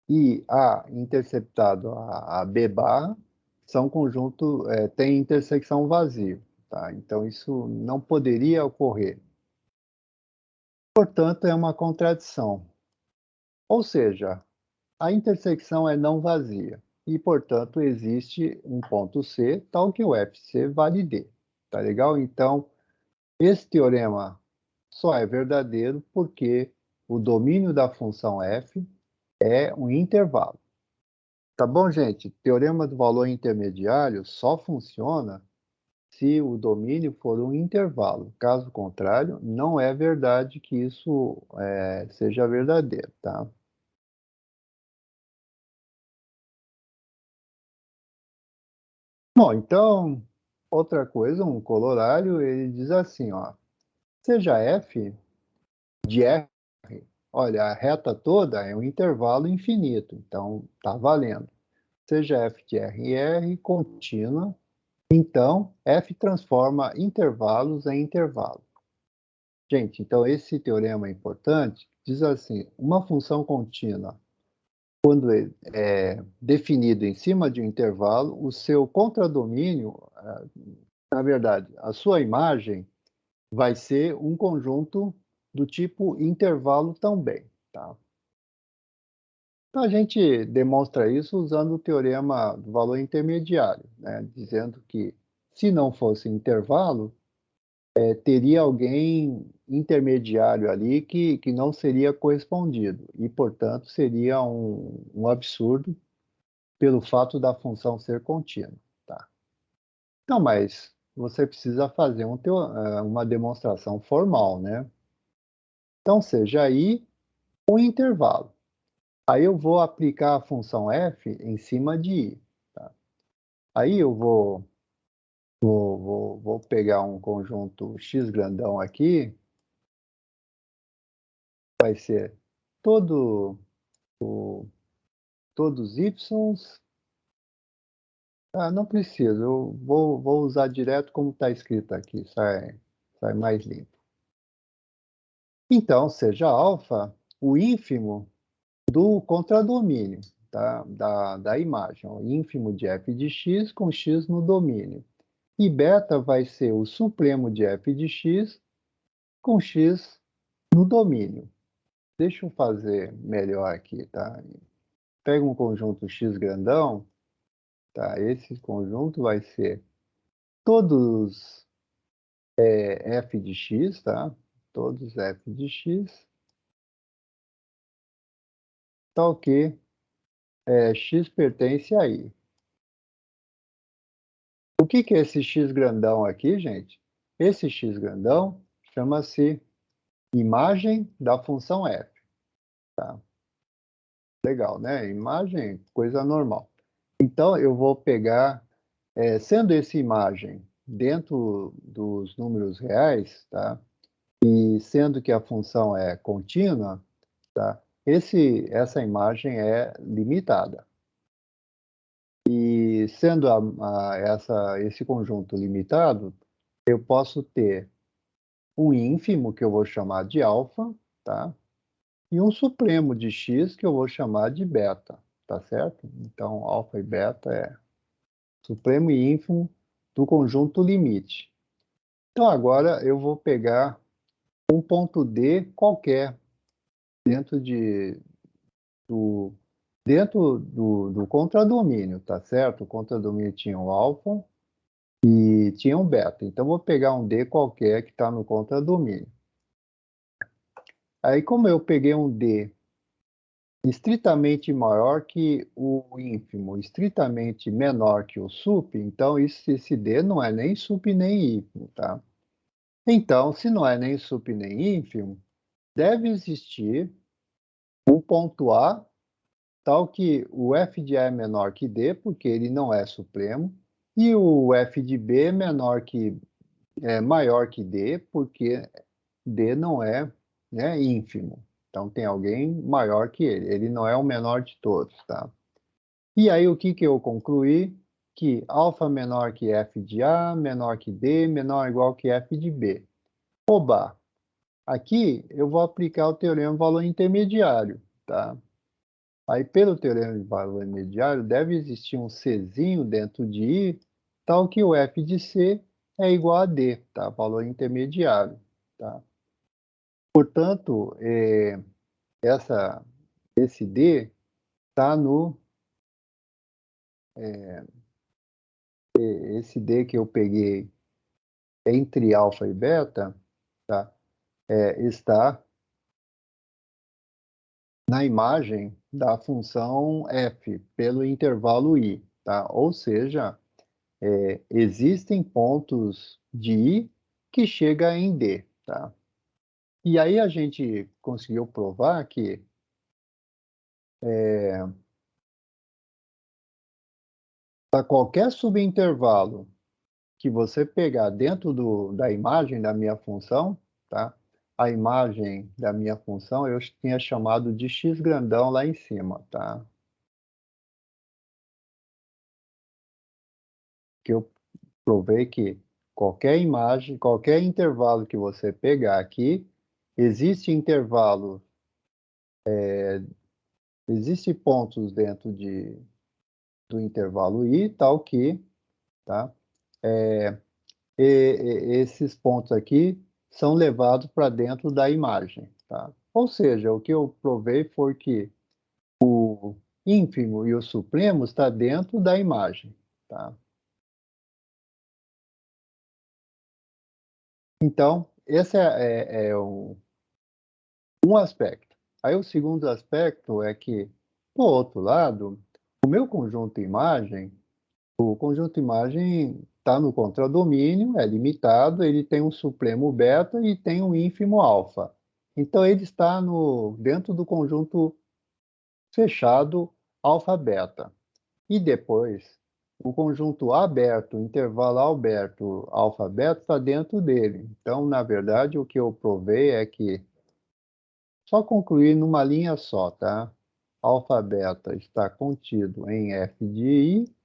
E A interceptado a B barra são conjunto, tem intersecção vazio, tá? Então, isso não poderia ocorrer. Portanto, é uma contradição. Ou seja, a intersecção é não vazia e, portanto, existe um ponto C, tal que o FC vale D. Tá legal? Então, esse teorema só é verdadeiro porque o domínio da função f é um intervalo. Tá bom, gente? Teorema do valor intermediário só funciona se o domínio for um intervalo. Caso contrário, não é verdade que isso seja verdadeiro, tá? Bom, então, outra coisa, um corolário, ele diz assim, ó, seja f de r, olha, a reta toda é um intervalo infinito, então tá valendo. Seja f de r e r contínua, então f transforma intervalos em intervalo. Gente, então esse teorema é importante, diz assim, uma função contínua quando é definido em cima de um intervalo, o seu contradomínio, na verdade, a sua imagem vai ser um conjunto do tipo intervalo também, tá? Então, a gente demonstra isso usando o teorema do valor intermediário, né? Dizendo que, se não fosse intervalo, teria alguém intermediário ali que não seria correspondido, e, portanto, seria um absurdo pelo fato da função ser contínua, tá? Não, mas você precisa fazer uma demonstração formal, né? Então, seja I um intervalo. Aí eu vou aplicar a função f em cima de I, tá? Aí eu vou pegar um conjunto x grandão aqui, vai ser todo todos y. Não preciso, eu vou usar direto como está escrito aqui, sai mais limpo. Então, seja alfa o ínfimo do contradomínio, tá? da imagem, o ínfimo de f de x com x no domínio. E beta vai ser o supremo de f de x com x no domínio. Deixa eu fazer melhor aqui, tá? Pega um conjunto x grandão, tá? Esse conjunto vai ser todos f de x, tá? Todos f de x, tal que x pertence a i. O que é esse x grandão aqui, gente? Esse x grandão chama-se imagem da função f, tá? Legal, né? Imagem, coisa normal. Então, eu vou pegar, sendo essa imagem dentro dos números reais, tá? E sendo que a função é contínua, tá? Essa imagem é limitada. E sendo esse conjunto limitado, eu posso ter um ínfimo, que eu vou chamar de alfa, tá? E um supremo de x, que eu vou chamar de beta, tá certo? Então, alfa e beta é supremo e ínfimo do conjunto limite. Então, agora eu vou pegar um ponto D qualquer dentro do contradomínio, tá certo? O contradomínio tinha um alfa e tinha um beta. Então, vou pegar um D qualquer que está no contradomínio. Aí, como eu peguei um D estritamente maior que o ínfimo, estritamente menor que o sup, então esse D não é nem sup nem ínfimo, tá? Então, se não é nem sup nem ínfimo, deve existir um ponto A, tal que o f de A é menor que D, porque ele não é supremo, e o f de B é maior que D, porque D não é, né, ínfimo. Então tem alguém maior que ele não é o menor de todos, tá? E aí o que eu concluí? Que alfa menor que f de A, menor que D, menor ou igual que f de B. Oba! Aqui eu vou aplicar o teorema do valor intermediário, tá? Aí pelo teorema de valor intermediário deve existir um Czinho dentro de I, tal que o f de C é igual a D, tá? Valor intermediário, tá? Portanto, esse D está no... esse D que eu peguei entre alfa e beta, tá? Está na imagem da função f pelo intervalo i, tá? Ou seja, existem pontos de i que chega em d, tá? E aí a gente conseguiu provar que para qualquer subintervalo que você pegar dentro da imagem da minha função, tá? A imagem da minha função eu tinha chamado de x grandão lá em cima, tá? Que eu provei que qualquer imagem, qualquer intervalo que você pegar aqui, existe intervalo existem pontos dentro do intervalo I, tal que, tá? Esses pontos aqui são levados para dentro da imagem, tá? Ou seja, o que eu provei foi que o ínfimo e o supremo está dentro da imagem, tá? Então, esse é um aspecto. Aí o segundo aspecto é que, por outro lado, o meu conjunto imagem, o conjunto imagem está no contradomínio, é limitado, ele tem um supremo beta e tem um ínfimo alfa. Então ele está dentro do conjunto fechado alfa-beta. E depois, o conjunto aberto, intervalo aberto, alfa-beta, está dentro dele. Então, na verdade, o que eu provei é que só concluir numa linha só, tá? Alfa-beta está contido em F de I,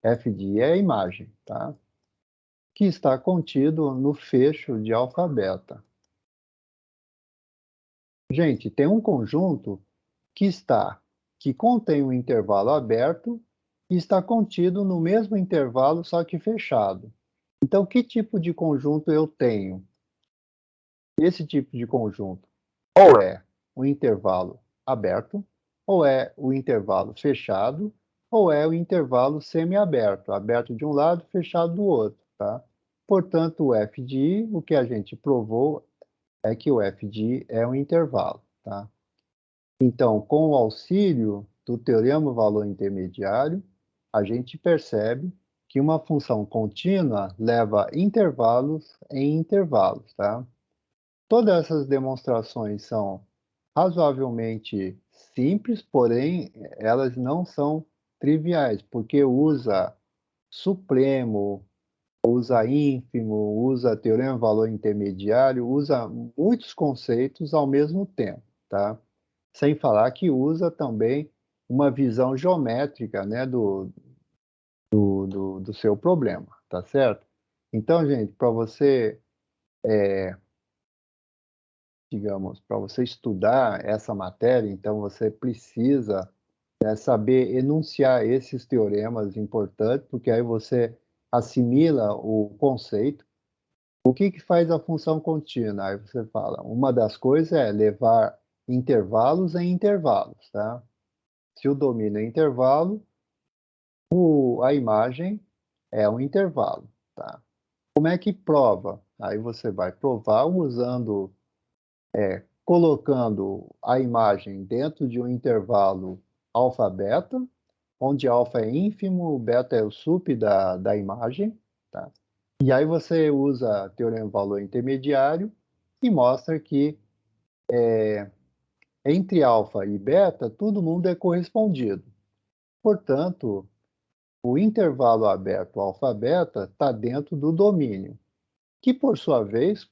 F de I é a imagem, tá? Que está contido no fecho de alfa-beta. Gente, tem um conjunto que contém um intervalo aberto e está contido no mesmo intervalo, só que fechado. Então, que tipo de conjunto eu tenho? Esse tipo de conjunto ou é o intervalo aberto, ou é o intervalo fechado, ou é o intervalo semiaberto, aberto de um lado, fechado do outro, tá? Portanto, o f de i, o que a gente provou é que o f de i é um intervalo, tá? Então, com o auxílio do teorema valor intermediário, a gente percebe que uma função contínua leva intervalos em intervalos, tá? Todas essas demonstrações são razoavelmente simples, porém elas não são triviais, porque usa supremo, usa ínfimo, usa teorema valor intermediário, usa muitos conceitos ao mesmo tempo, tá? Sem falar que usa também uma visão geométrica, né, do seu problema, tá certo? Então, gente, para você, digamos, para você estudar essa matéria, então você precisa, né, saber enunciar esses teoremas importantes, porque aí você assimila o conceito. O que que faz a função contínua? Aí você fala, uma das coisas é levar intervalos em intervalos, tá? Se o domínio é intervalo, a imagem é um intervalo, tá? Como é que prova? Aí você vai provar usando, colocando a imagem dentro de um intervalo alfa-beta, onde alfa é ínfimo, beta é o sup da imagem, tá? E aí você usa teorema valor intermediário e mostra que entre alfa e beta, todo mundo é correspondido. Portanto, o intervalo aberto alfa-beta está dentro do domínio, que por sua vez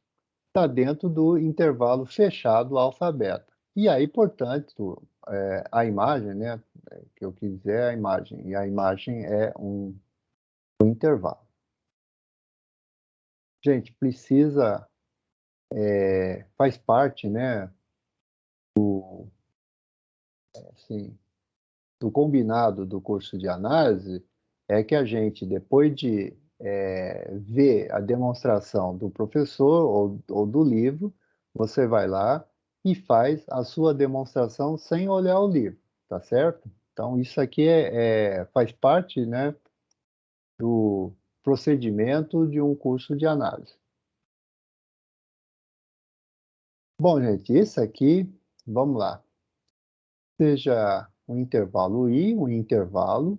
está dentro do intervalo fechado alfa-beta. E aí, portanto, a imagem, né, que eu quis dizer é a imagem, e a imagem é um intervalo. Gente, precisa, faz parte, né, assim, do combinado do curso de análise, é que a gente, depois de ver a demonstração do professor ou do livro, você vai lá e faz a sua demonstração sem olhar o livro, tá certo? Então, isso aqui faz parte, né, do procedimento de um curso de análise. Bom, gente, isso aqui, vamos lá. Seja um intervalo i, um intervalo,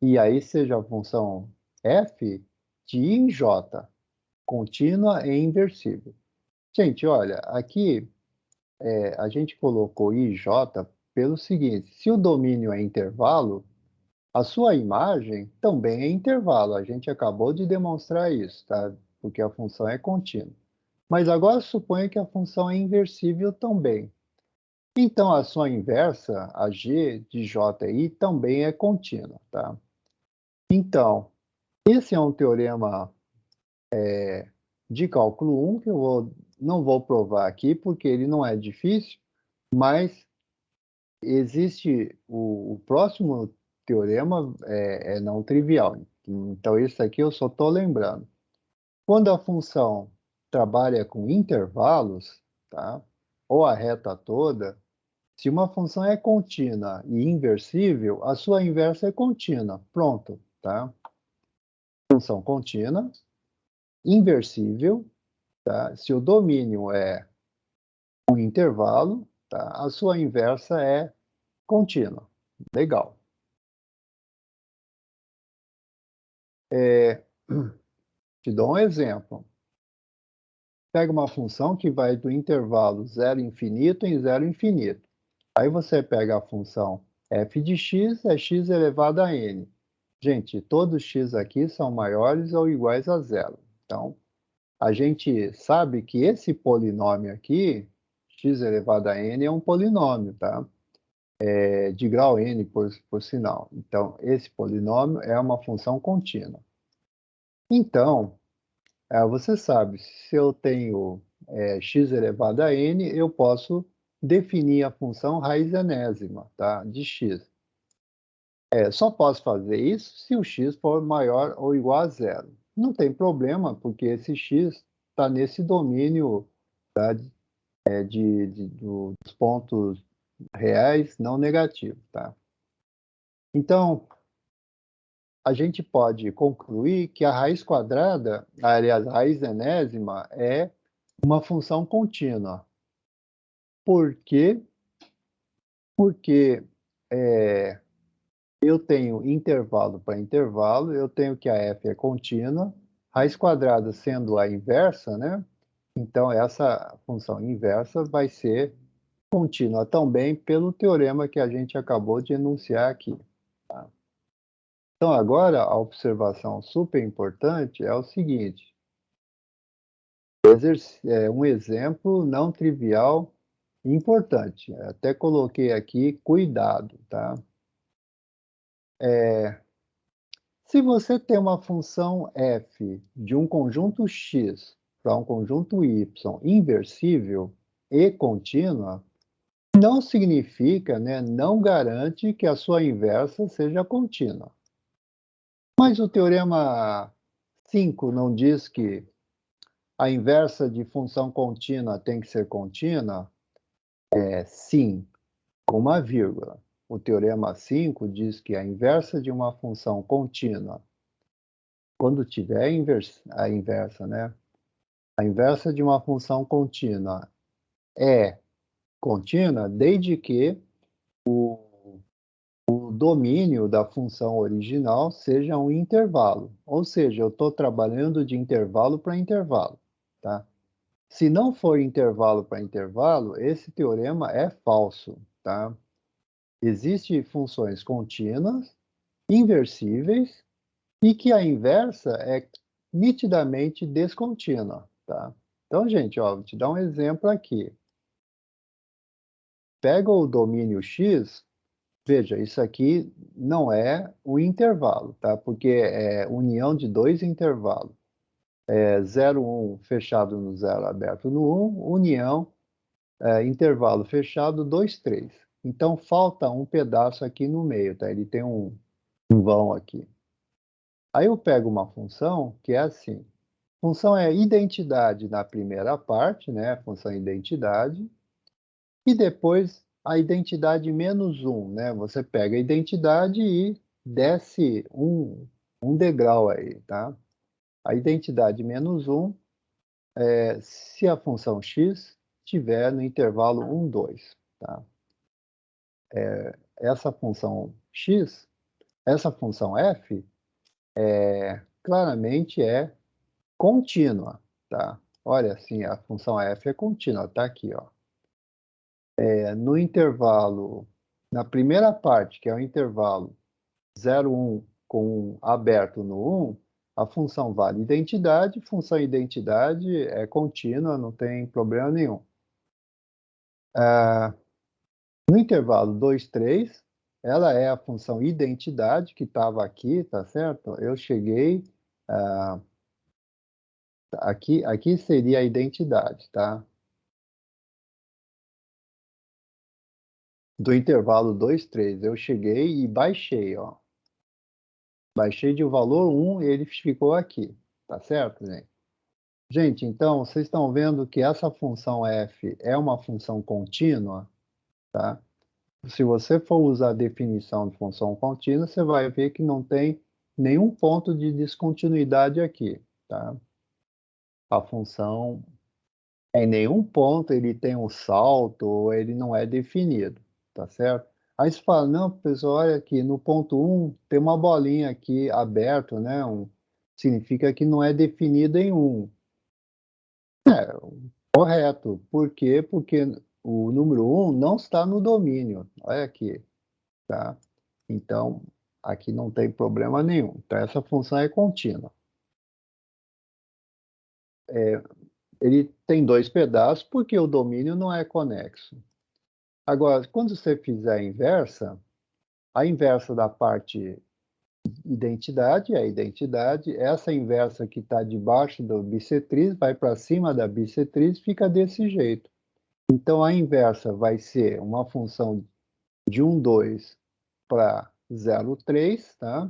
e aí seja a função f de i em j, contínua e inversível. Gente, olha, aqui a gente colocou i e j pelo seguinte, se o domínio é intervalo, a sua imagem também é intervalo, a gente acabou de demonstrar isso, tá? Porque a função é contínua. Mas agora suponha que a função é inversível também. Então, a sua inversa, a g de ji, também é contínua, tá? Então, esse é um teorema de cálculo 1, que não vou provar aqui, porque ele não é difícil, mas existe o próximo teorema é não trivial. Então, isso aqui eu só estou lembrando. Quando a função trabalha com intervalos, tá? Ou a reta toda, se uma função é contínua e inversível, a sua inversa é contínua. Pronto, tá? Função contínua, inversível, tá? Se o domínio é um intervalo, tá? A sua inversa é contínua. Legal. Te dou um exemplo. Pega uma função que vai do intervalo 0 infinito em 0 infinito. Aí você pega a função f de x, é x elevado a n. Gente, todos x aqui são maiores ou iguais a zero. Então, a gente sabe que esse polinômio aqui, x elevado a n, é um polinômio, tá? É de grau n, por sinal. Então, esse polinômio é uma função contínua. Então, você sabe, se eu tenho x elevado a n, eu posso definir a função raiz enésima, tá? De x. Só posso fazer isso se o x for maior ou igual a zero. Não tem problema, porque esse x está nesse domínio, tá? Dos pontos reais não negativos, tá? Então, a gente pode concluir que a raiz quadrada, aliás, a raiz enésima, é uma função contínua. Por quê? Porque eu tenho intervalo para intervalo, eu tenho que a f é contínua, raiz quadrada sendo a inversa, né? Então, essa função inversa vai ser contínua também pelo teorema que a gente acabou de enunciar aqui. Tá? Então, agora, a observação super importante é o seguinte: um exemplo não trivial e importante. Até coloquei aqui cuidado, tá? Se você tem uma função f de um conjunto x para um conjunto y inversível e contínua, não significa, né, não garante que a sua inversa seja contínua. Mas o teorema 5 não diz que a inversa de função contínua tem que ser contínua? Sim, com uma vírgula. O teorema 5 diz que a inversa de uma função contínua, quando tiver a inversa, né? A inversa de uma função contínua é contínua desde que o domínio da função original seja um intervalo. Ou seja, eu estou trabalhando de intervalo para intervalo, tá? Se não for intervalo para intervalo, esse teorema é falso, tá? Existem funções contínuas, inversíveis, e que a inversa é nitidamente descontínua, tá? Então, gente, ó, vou te dar um exemplo aqui. Pega o domínio x, veja, isso aqui não é um intervalo, tá? Porque é união de dois intervalos. 0, 1 fechado no 0, aberto no 1, união, intervalo fechado, 2, 3. Então, falta um pedaço aqui no meio, tá? Ele tem um vão aqui. Aí eu pego uma função que é assim. Função é identidade na primeira parte, né? Função identidade. E depois a identidade menos 1, né? Você pega a identidade e desce um degrau aí, tá? A identidade menos 1 se a função x estiver no intervalo 1, 2, tá? Essa função x, essa função f, claramente é contínua, tá? Olha, assim, a função f é contínua, tá aqui, ó. No intervalo, na primeira parte, que é o intervalo 0, 1 com aberto no 1, a função vale identidade, função identidade é contínua, não tem problema nenhum. No intervalo 2, 3, ela é a função identidade que estava aqui, tá certo? Eu cheguei, aqui seria a identidade, tá? do intervalo 2, 3. Eu cheguei e baixei, ó. Baixei de valor 1 e ele ficou aqui. Tá certo, gente? Gente, então, vocês estão vendo que essa função f é uma função contínua, tá? Se você for usar a definição de função contínua, você vai ver que não tem nenhum ponto de descontinuidade aqui, tá? A função, em nenhum ponto ele tem um salto ou ele não é definido, tá certo? Aí você fala, não, pessoal, olha aqui, no ponto 1 tem uma bolinha aqui aberta, né? Significa que não é definido em 1. Correto. Por quê? Porque o número 1 não está no domínio. Olha aqui, tá? Então, aqui não tem problema nenhum. Então, essa função é contínua. Ele tem dois pedaços porque o domínio não é conexo. Agora, quando você fizer a inversa da parte identidade é a identidade, essa inversa que está debaixo do bissetriz vai para cima da bissetriz, fica desse jeito. Então, a inversa vai ser uma função de 1, 2 para 0, 3, tá?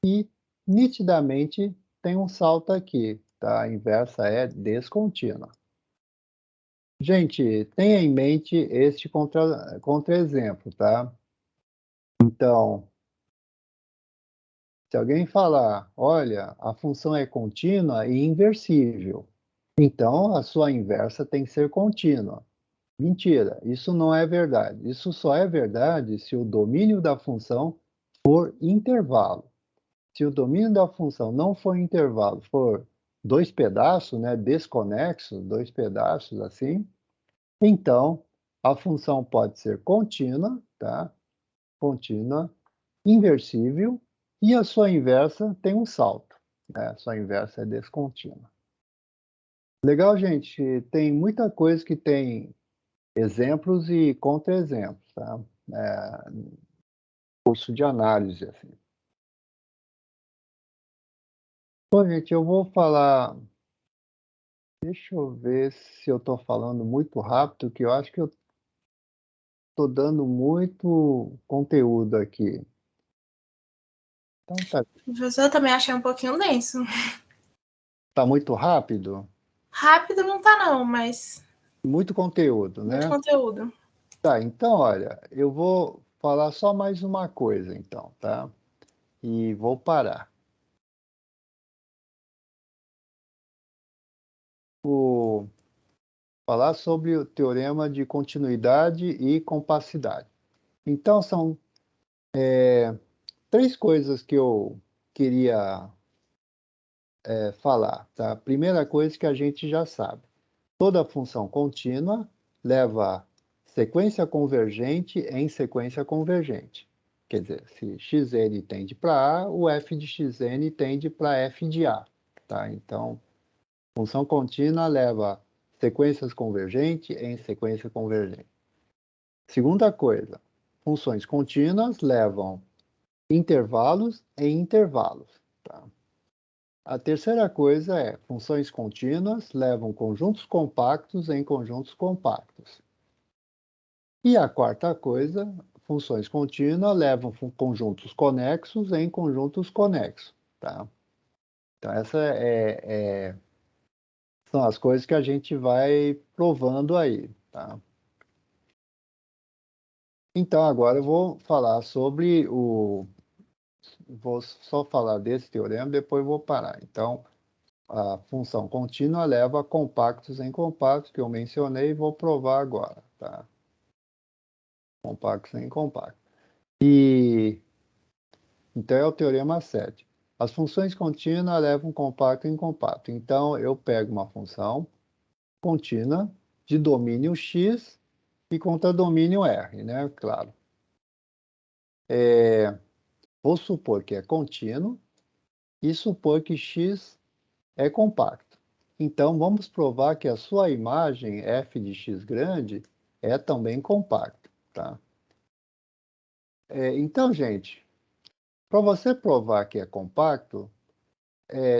E, nitidamente, tem um salto aqui, tá? A inversa é descontínua. Gente, tenha em mente este contra-exemplo, tá? Então, se alguém falar, olha, a função é contínua e inversível, então a sua inversa tem que ser contínua. Mentira, isso não é verdade. Isso só é verdade se o domínio da função for intervalo. Se o domínio da função não for intervalo, for dois pedaços, né, desconexos, dois pedaços assim, então a função pode ser contínua, tá? Contínua, inversível, e a sua inversa tem um salto, né? A sua inversa é descontínua. Legal, gente? Tem muita coisa que tem exemplos e contra-exemplos, tá? Curso de análise, assim. Bom, gente, eu vou falar. Deixa eu ver se eu estou falando muito rápido, que eu acho que eu estou dando muito conteúdo aqui. Então tá. Professor, eu também achei um pouquinho denso. Tá muito rápido? Rápido não tá não, mas Muito conteúdo, muito né? conteúdo. Tá, então, olha, eu vou falar só mais uma coisa, então, tá? E vou parar. Vou falar sobre o teorema de continuidade e compacidade. Então, são três coisas que eu queria falar, tá? Primeira coisa que a gente já sabe. Toda função contínua leva sequência convergente em sequência convergente. Quer dizer, se xn tende para A, o f de xn tende para f de A. Tá? Então, função contínua leva sequências convergentes em sequência convergente. Segunda coisa, funções contínuas levam intervalos em intervalos. Tá? A terceira coisa é, funções contínuas levam conjuntos compactos em conjuntos compactos. E a quarta coisa, funções contínuas levam conjuntos conexos em conjuntos conexos. Tá? Então, são as coisas que a gente vai provando aí. Tá? Então, agora eu vou falar sobre o... Vou só falar desse teorema, depois vou parar. Então, a função contínua leva compactos em compactos, que eu mencionei, e vou provar agora. Tá? Compactos em compactos. Então, é o teorema 7. As funções contínuas levam compacto em compacto. Então, eu pego uma função contínua de domínio x e contradomínio R, né? Claro. Vou supor que é contínuo e supor que x é compacto. Então, vamos provar que a sua imagem f de x grande é também compacta, tá? Então, gente, para você provar que é compacto,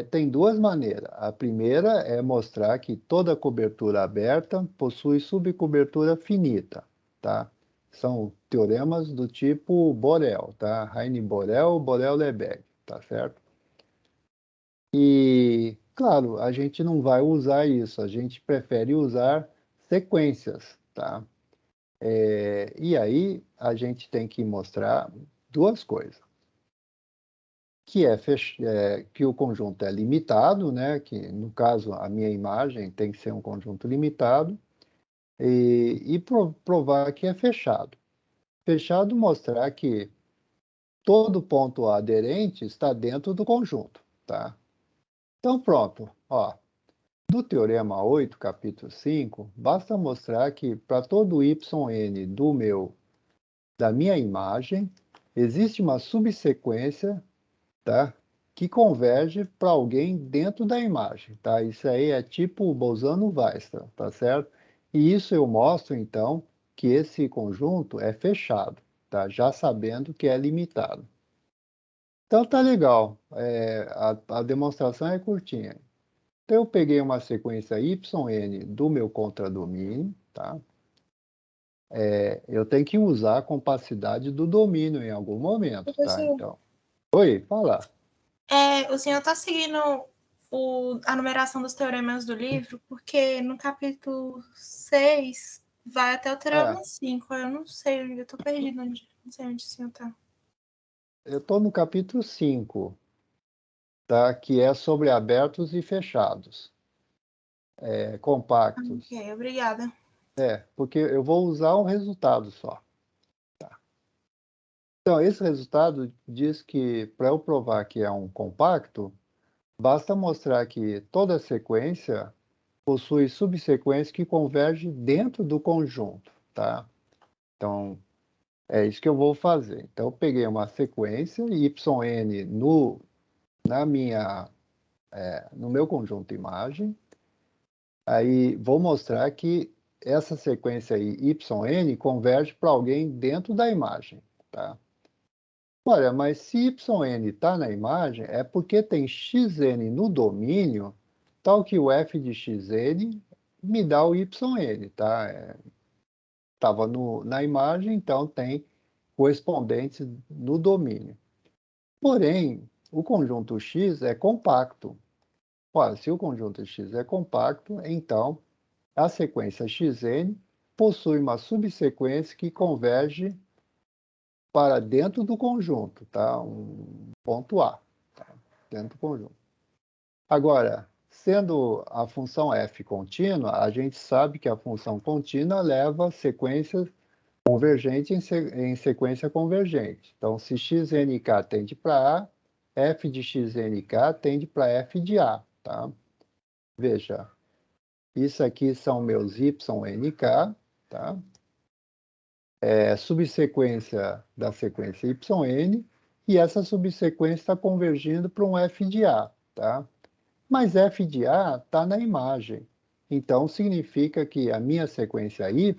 tem duas maneiras. A primeira é mostrar que toda cobertura aberta possui subcobertura finita, tá? São teoremas do tipo Borel, tá? Heine-Borel, Borel-Lebesgue, tá certo? E, claro, a gente não vai usar isso, a gente prefere usar sequências, tá? E aí a gente tem que mostrar duas coisas. Que o conjunto é limitado, né? Que, no caso, a minha imagem tem que ser um conjunto limitado, e provar que é fechado. Fechado mostrar que todo ponto aderente está dentro do conjunto, tá? Então, pronto, ó. Do Teorema 8, capítulo 5, basta mostrar que para todo yn da minha imagem, existe uma subsequência, tá? Que converge para alguém dentro da imagem, tá? Isso aí é tipo Bolzano-Weierstrass, tá certo? E isso eu mostro, então, que esse conjunto é fechado, tá? Já sabendo que é limitado. Então tá legal, a demonstração é curtinha. Então eu peguei uma sequência yn do meu contradomínio, tá? Eu tenho que usar a compacidade do domínio em algum momento, tá? Professor, Então, oi, fala. o senhor está seguindo a numeração dos teoremas do livro, porque no capítulo 6 vai até o teorema 5. Eu não sei, eu estou perdido, não sei onde o senhor está. Eu estou no capítulo 5, tá? Que é sobre abertos e fechados, compactos. Ok, obrigada. Porque eu vou usar um resultado só. Tá? Então, esse resultado diz que, para eu provar que é um compacto, basta mostrar que toda sequência possui subsequência que converge dentro do conjunto, tá? Então, é isso que eu vou fazer. Então, eu peguei uma sequência, yn no meu conjunto imagem, aí vou mostrar que essa sequência aí, yn, converge para alguém dentro da imagem, tá? Olha, mas se yn está na imagem, é porque tem xn no domínio, tal que o f de xn me dá o yn, tá? Estava na imagem, então tem correspondentes no domínio. Porém, o conjunto X é compacto. Ora, se o conjunto X é compacto, então a sequência xn possui uma subsequência que converge para dentro do conjunto, tá? Um ponto A, tá? Dentro do conjunto. Agora, sendo a função f contínua, a gente sabe que a função contínua leva sequências convergente em sequência convergente. Então, se xnk tende para A, f de xnk tende para f de A, tá? Veja, isso aqui são meusynk, tá? Subsequência da sequência yn, e essa subsequência está convergindo para um f de A, tá? Mas f de A está na imagem. Então, significa que a minha sequência y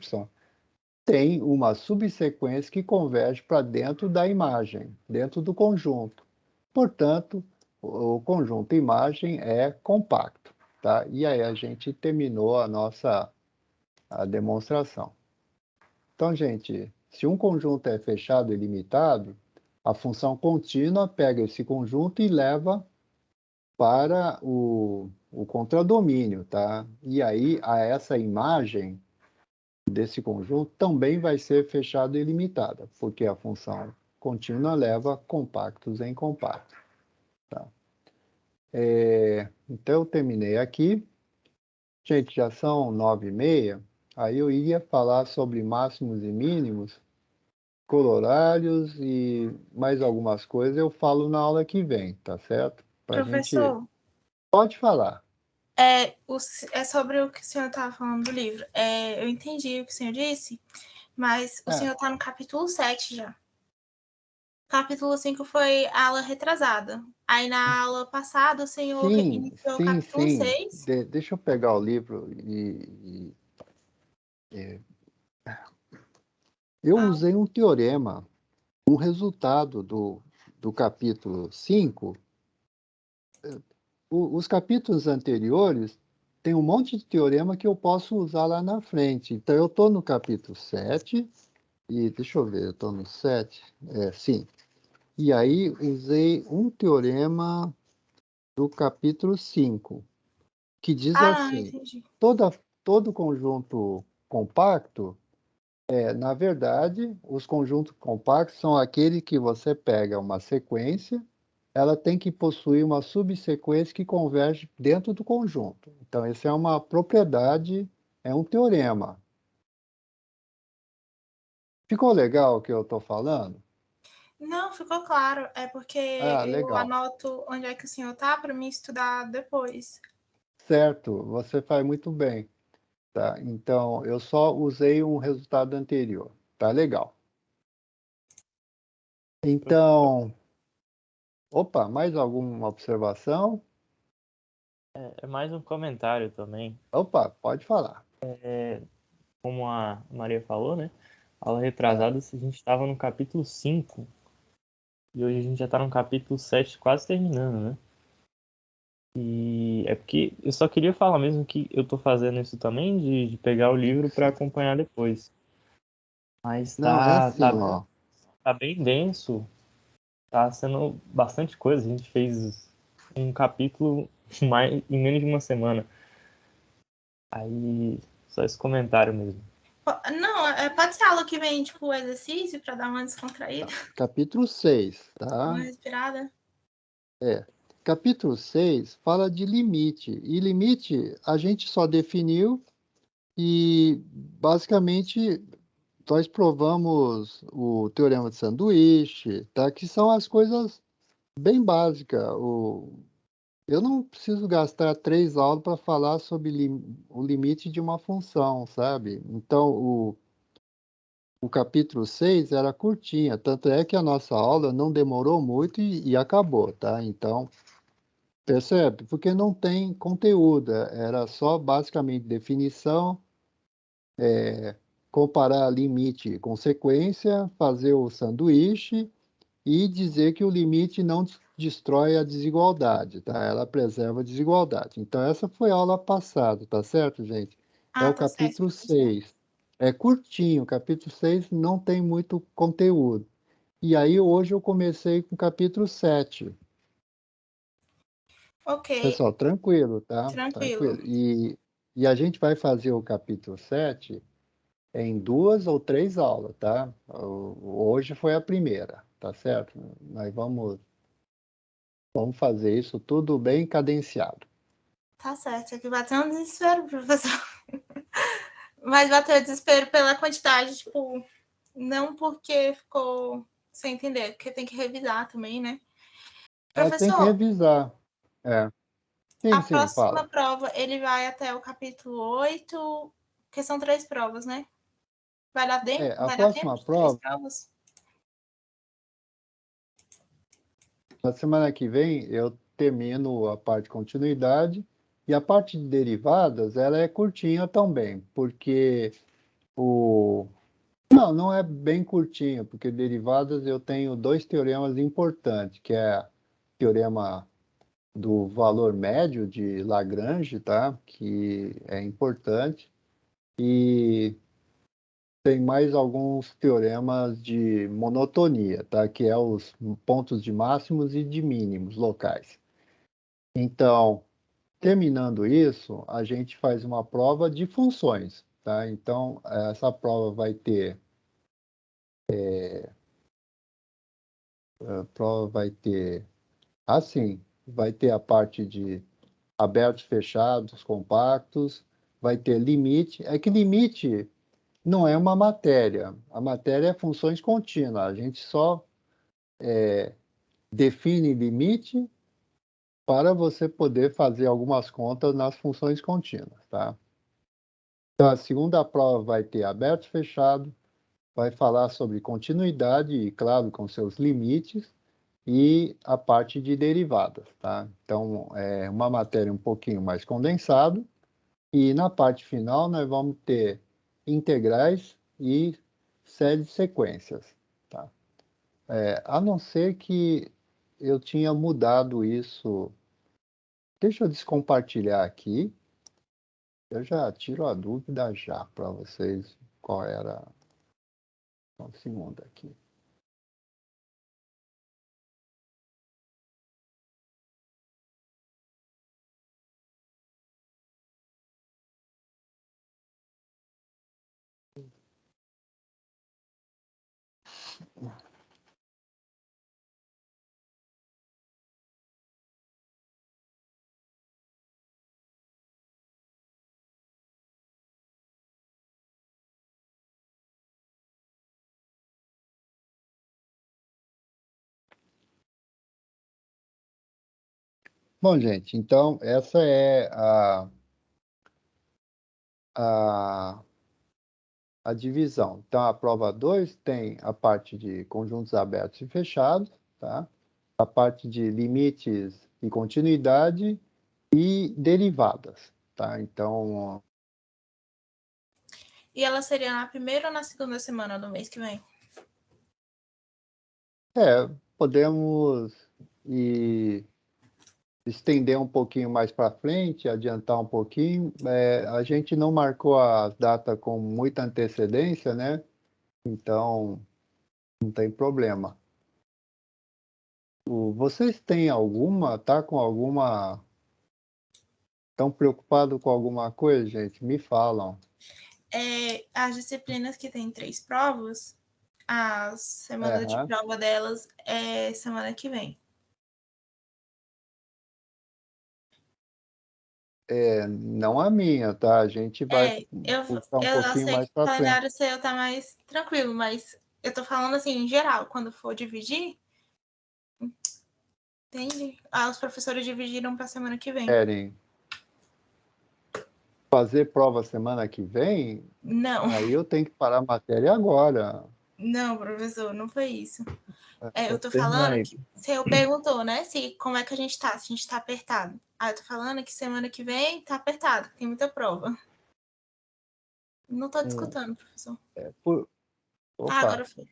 tem uma subsequência que converge para dentro da imagem, dentro do conjunto. Portanto, o conjunto imagem é compacto, tá? E aí a gente terminou a demonstração. Então, gente, se um conjunto é fechado e limitado, a função contínua pega esse conjunto e leva para o contradomínio, tá? E aí essa imagem desse conjunto também vai ser fechada e limitada, porque a função contínua leva compactos em compactos. Tá? Então, eu terminei aqui. Gente, já são 9h30. Aí eu iria falar sobre máximos e mínimos, corolários e mais algumas coisas eu falo na aula que vem, tá certo? Pra gente... Professor, Pode falar. é sobre o que o senhor estava falando do livro. Eu entendi o que o senhor disse, mas o senhor está no capítulo 7 já. Capítulo 5 foi a aula retrasada. Aí na aula passada o senhor iniciou o capítulo 6. Deixa eu pegar o livro eu usei um teorema, um resultado do capítulo 5. Os capítulos anteriores tem um monte de teorema que eu posso usar lá na frente. Então, eu estou no capítulo 7 E deixa eu ver, eu estou no 7. Sim. E aí usei um teorema do capítulo 5, que diz Ah, não, assim: entendi. todo conjunto compacto, na verdade, os conjuntos compactos são aqueles que você pega uma sequência, ela tem que possuir uma subsequência que converge dentro do conjunto. Então, essa é uma propriedade, é um teorema. Ficou legal o que eu estou falando? Não, ficou claro. É porque Ah, eu legal. anoto onde é que o senhor tá para mim estudar depois. Certo, você faz muito bem, tá? Então, eu só usei um resultado anterior, tá legal. Então, opa, mais alguma observação? É mais um comentário também. Opa, pode falar. Como a Maria falou, né? Aula Tá. retrasada, a gente estava no capítulo 5 e hoje a gente já está no capítulo 7, quase terminando, né? E é porque eu só queria falar mesmo que eu tô fazendo isso também, de pegar o livro para acompanhar depois. Mas Não, é assim, ó. tá bem denso, tá sendo bastante coisa. A gente fez um capítulo em menos de uma semana. Aí, só esse comentário mesmo. Não, pode ser aula que vem, tipo, exercício para dar uma descontraída, Capítulo 6, uma tá? respirada. É. Capítulo 6 fala de limite. E limite a gente só definiu e basicamente nós provamos o teorema de sanduíche, tá? Que são as coisas bem básicas. Eu não preciso gastar 3 aulas para falar sobre o limite de uma função, sabe? Então, o capítulo 6 era curtinha, tanto é que a nossa aula não demorou muito e acabou, tá? Então, percebe? Porque não tem conteúdo, era só basicamente definição, comparar limite com sequência, fazer o sanduíche e dizer que o limite não destrói a desigualdade, tá? Ela preserva a desigualdade. Então, essa foi a aula passada, tá certo, gente? É Ah, o tá certo, capítulo professor. 6. É curtinho, o capítulo 6 não tem muito conteúdo. E aí, hoje eu comecei com o capítulo 7. Ok, Pessoal, tranquilo, tá? tranquilo. Tranquilo. E a gente vai fazer o capítulo 7 em 2 ou 3 aulas, tá? Hoje foi a primeira, tá certo? Nós vamos fazer isso tudo bem cadenciado. Tá certo, aqui bateu um desespero, professor. Mas bateu desespero pela quantidade, tipo, não porque ficou sem entender, porque tem que revisar também, né? Tem que Professor, revisar. É. a Sim, sim, próxima fala. prova, ele vai até o capítulo 8, que são 3 provas, né? A Vai dar tempo próxima de 3 prova, provas? na semana que vem, eu termino a parte de continuidade e a parte de derivadas, ela é curtinha também, porque o... Não, não é bem curtinha, porque derivadas eu tenho 2 teoremas importantes, que é o teorema do valor médio de Lagrange, tá? Que é importante, e tem mais alguns teoremas de monotonia, tá? Que é os pontos de máximos e de mínimos locais. Então, terminando isso, a gente faz uma prova de funções, tá? Então, essa prova vai ter, assim, vai ter a parte de abertos, fechados, compactos, vai ter limite. É que limite não é uma matéria. A matéria é funções contínuas. A gente só define limite para você poder fazer algumas contas nas funções contínuas, tá? Então, a segunda prova vai ter aberto e fechado, vai falar sobre continuidade e, claro, com seus limites, e a parte de derivadas, tá? Então, é uma matéria um pouquinho mais condensada, e na parte final nós vamos ter integrais e série de sequências, tá? A não ser que eu tinha mudado isso. Deixa eu descompartilhar aqui. Eu já tiro a dúvida já para vocês qual era. Só um segundo aqui. Bom, gente, então essa é a, a divisão. Então, a prova 2 tem a parte de conjuntos abertos e fechados, tá? A parte de limites e continuidade e derivadas, tá? Então, E ela seria na primeira ou na segunda semana do mês que vem? podemos ir estender um pouquinho mais para frente, adiantar um pouquinho. A gente não marcou a data com muita antecedência, né? Então, não tem problema. Vocês têm alguma, tá com alguma, estão preocupados com alguma coisa, gente? Me falam. As disciplinas que tem 3 provas, a semana de Aham. prova delas é semana que vem. Não a minha, tá? A gente vai puxar um Eu pouquinho sei que mais o para frente. calendário seu tá mais tranquilo, mas eu tô falando assim, em geral, quando for dividir, entende? Os professores dividiram para semana que vem. Querem fazer prova semana que vem? Não, Aí eu tenho que parar a matéria agora. não, professor, não foi isso. Eu tô Terminar falando aí. que você perguntou, né? Como é que a gente tá, se a gente tá apertado. Eu tô falando que semana que vem tá apertado, tem muita prova. Não tô Hum, discutindo, professor. por- Agora Opa, foi.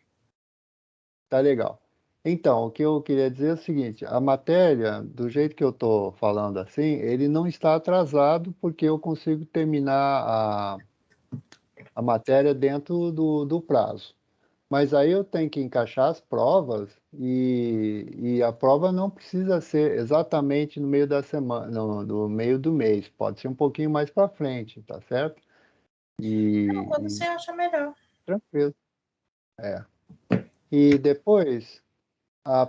tá legal. Então, o que eu queria dizer é o seguinte: a matéria, do jeito que eu estou falando assim, ele não está atrasado porque eu consigo terminar a matéria dentro do prazo. Mas aí eu tenho que encaixar as provas e a prova não precisa ser exatamente no meio da semana, no meio do mês, pode ser um pouquinho mais para frente, tá certo? Quando você acha melhor. Tranquilo. E depois, a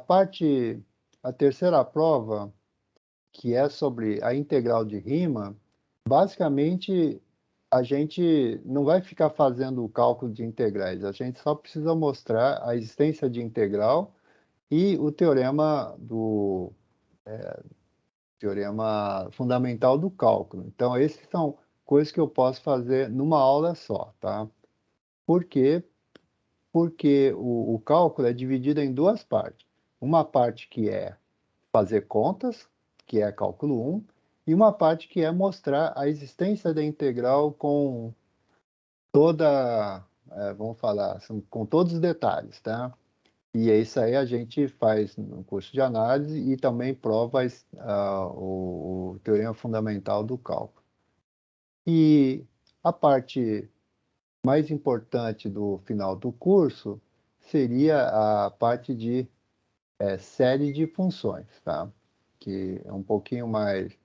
terceira prova, que é sobre a integral de rima, basicamente a gente não vai ficar fazendo o cálculo de integrais, a gente só precisa mostrar a existência de integral e o teorema fundamental do cálculo. Então, esses são coisas que eu posso fazer numa aula só, tá? Por quê? Porque o cálculo é dividido em duas partes. Uma parte que é fazer contas, que é cálculo 1, e uma parte que é mostrar a existência da integral com toda, vamos falar, assim, com todos os detalhes, tá? E isso aí a gente faz no curso de análise e também prova o teorema fundamental do cálculo. E a parte mais importante do final do curso seria a parte de série de funções, tá? Que é um pouquinho mais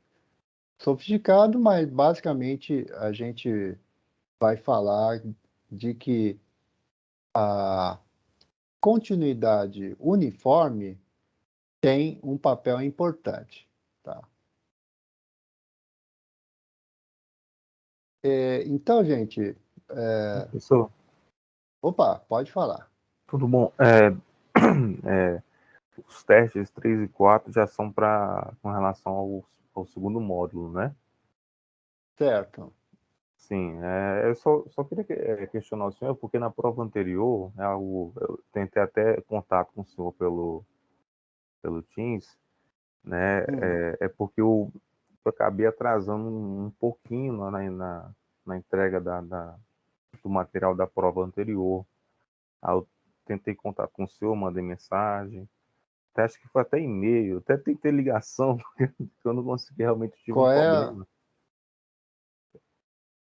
sofisticado, mas basicamente a gente vai falar de que a continuidade uniforme tem um papel importante, tá? Então, gente, Professor, opa, pode falar. tudo bom? Os testes 3 e 4 já são com relação ao segundo módulo, né? Certo. Sim, eu só queria questionar o senhor, porque na prova anterior, eu tentei até contato com o senhor pelo Teams, né? Hum, É porque eu acabei atrasando um pouquinho na entrega do material da prova anterior. Aí eu tentei contato com o senhor, mandei mensagem, até acho que foi até e-mail, até tentei ligação, porque eu não consegui, realmente tive um qual é? problema.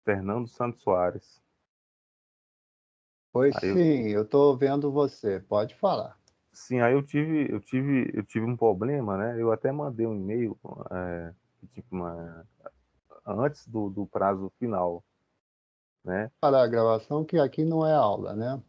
Fernando Santos Soares. Pois Aí eu, sim, eu estou vendo você. Pode falar. sim, aí eu tive um problema, né? Eu até mandei um e-mail, tipo, antes do prazo final, né? Para a gravação, que aqui não é aula, né?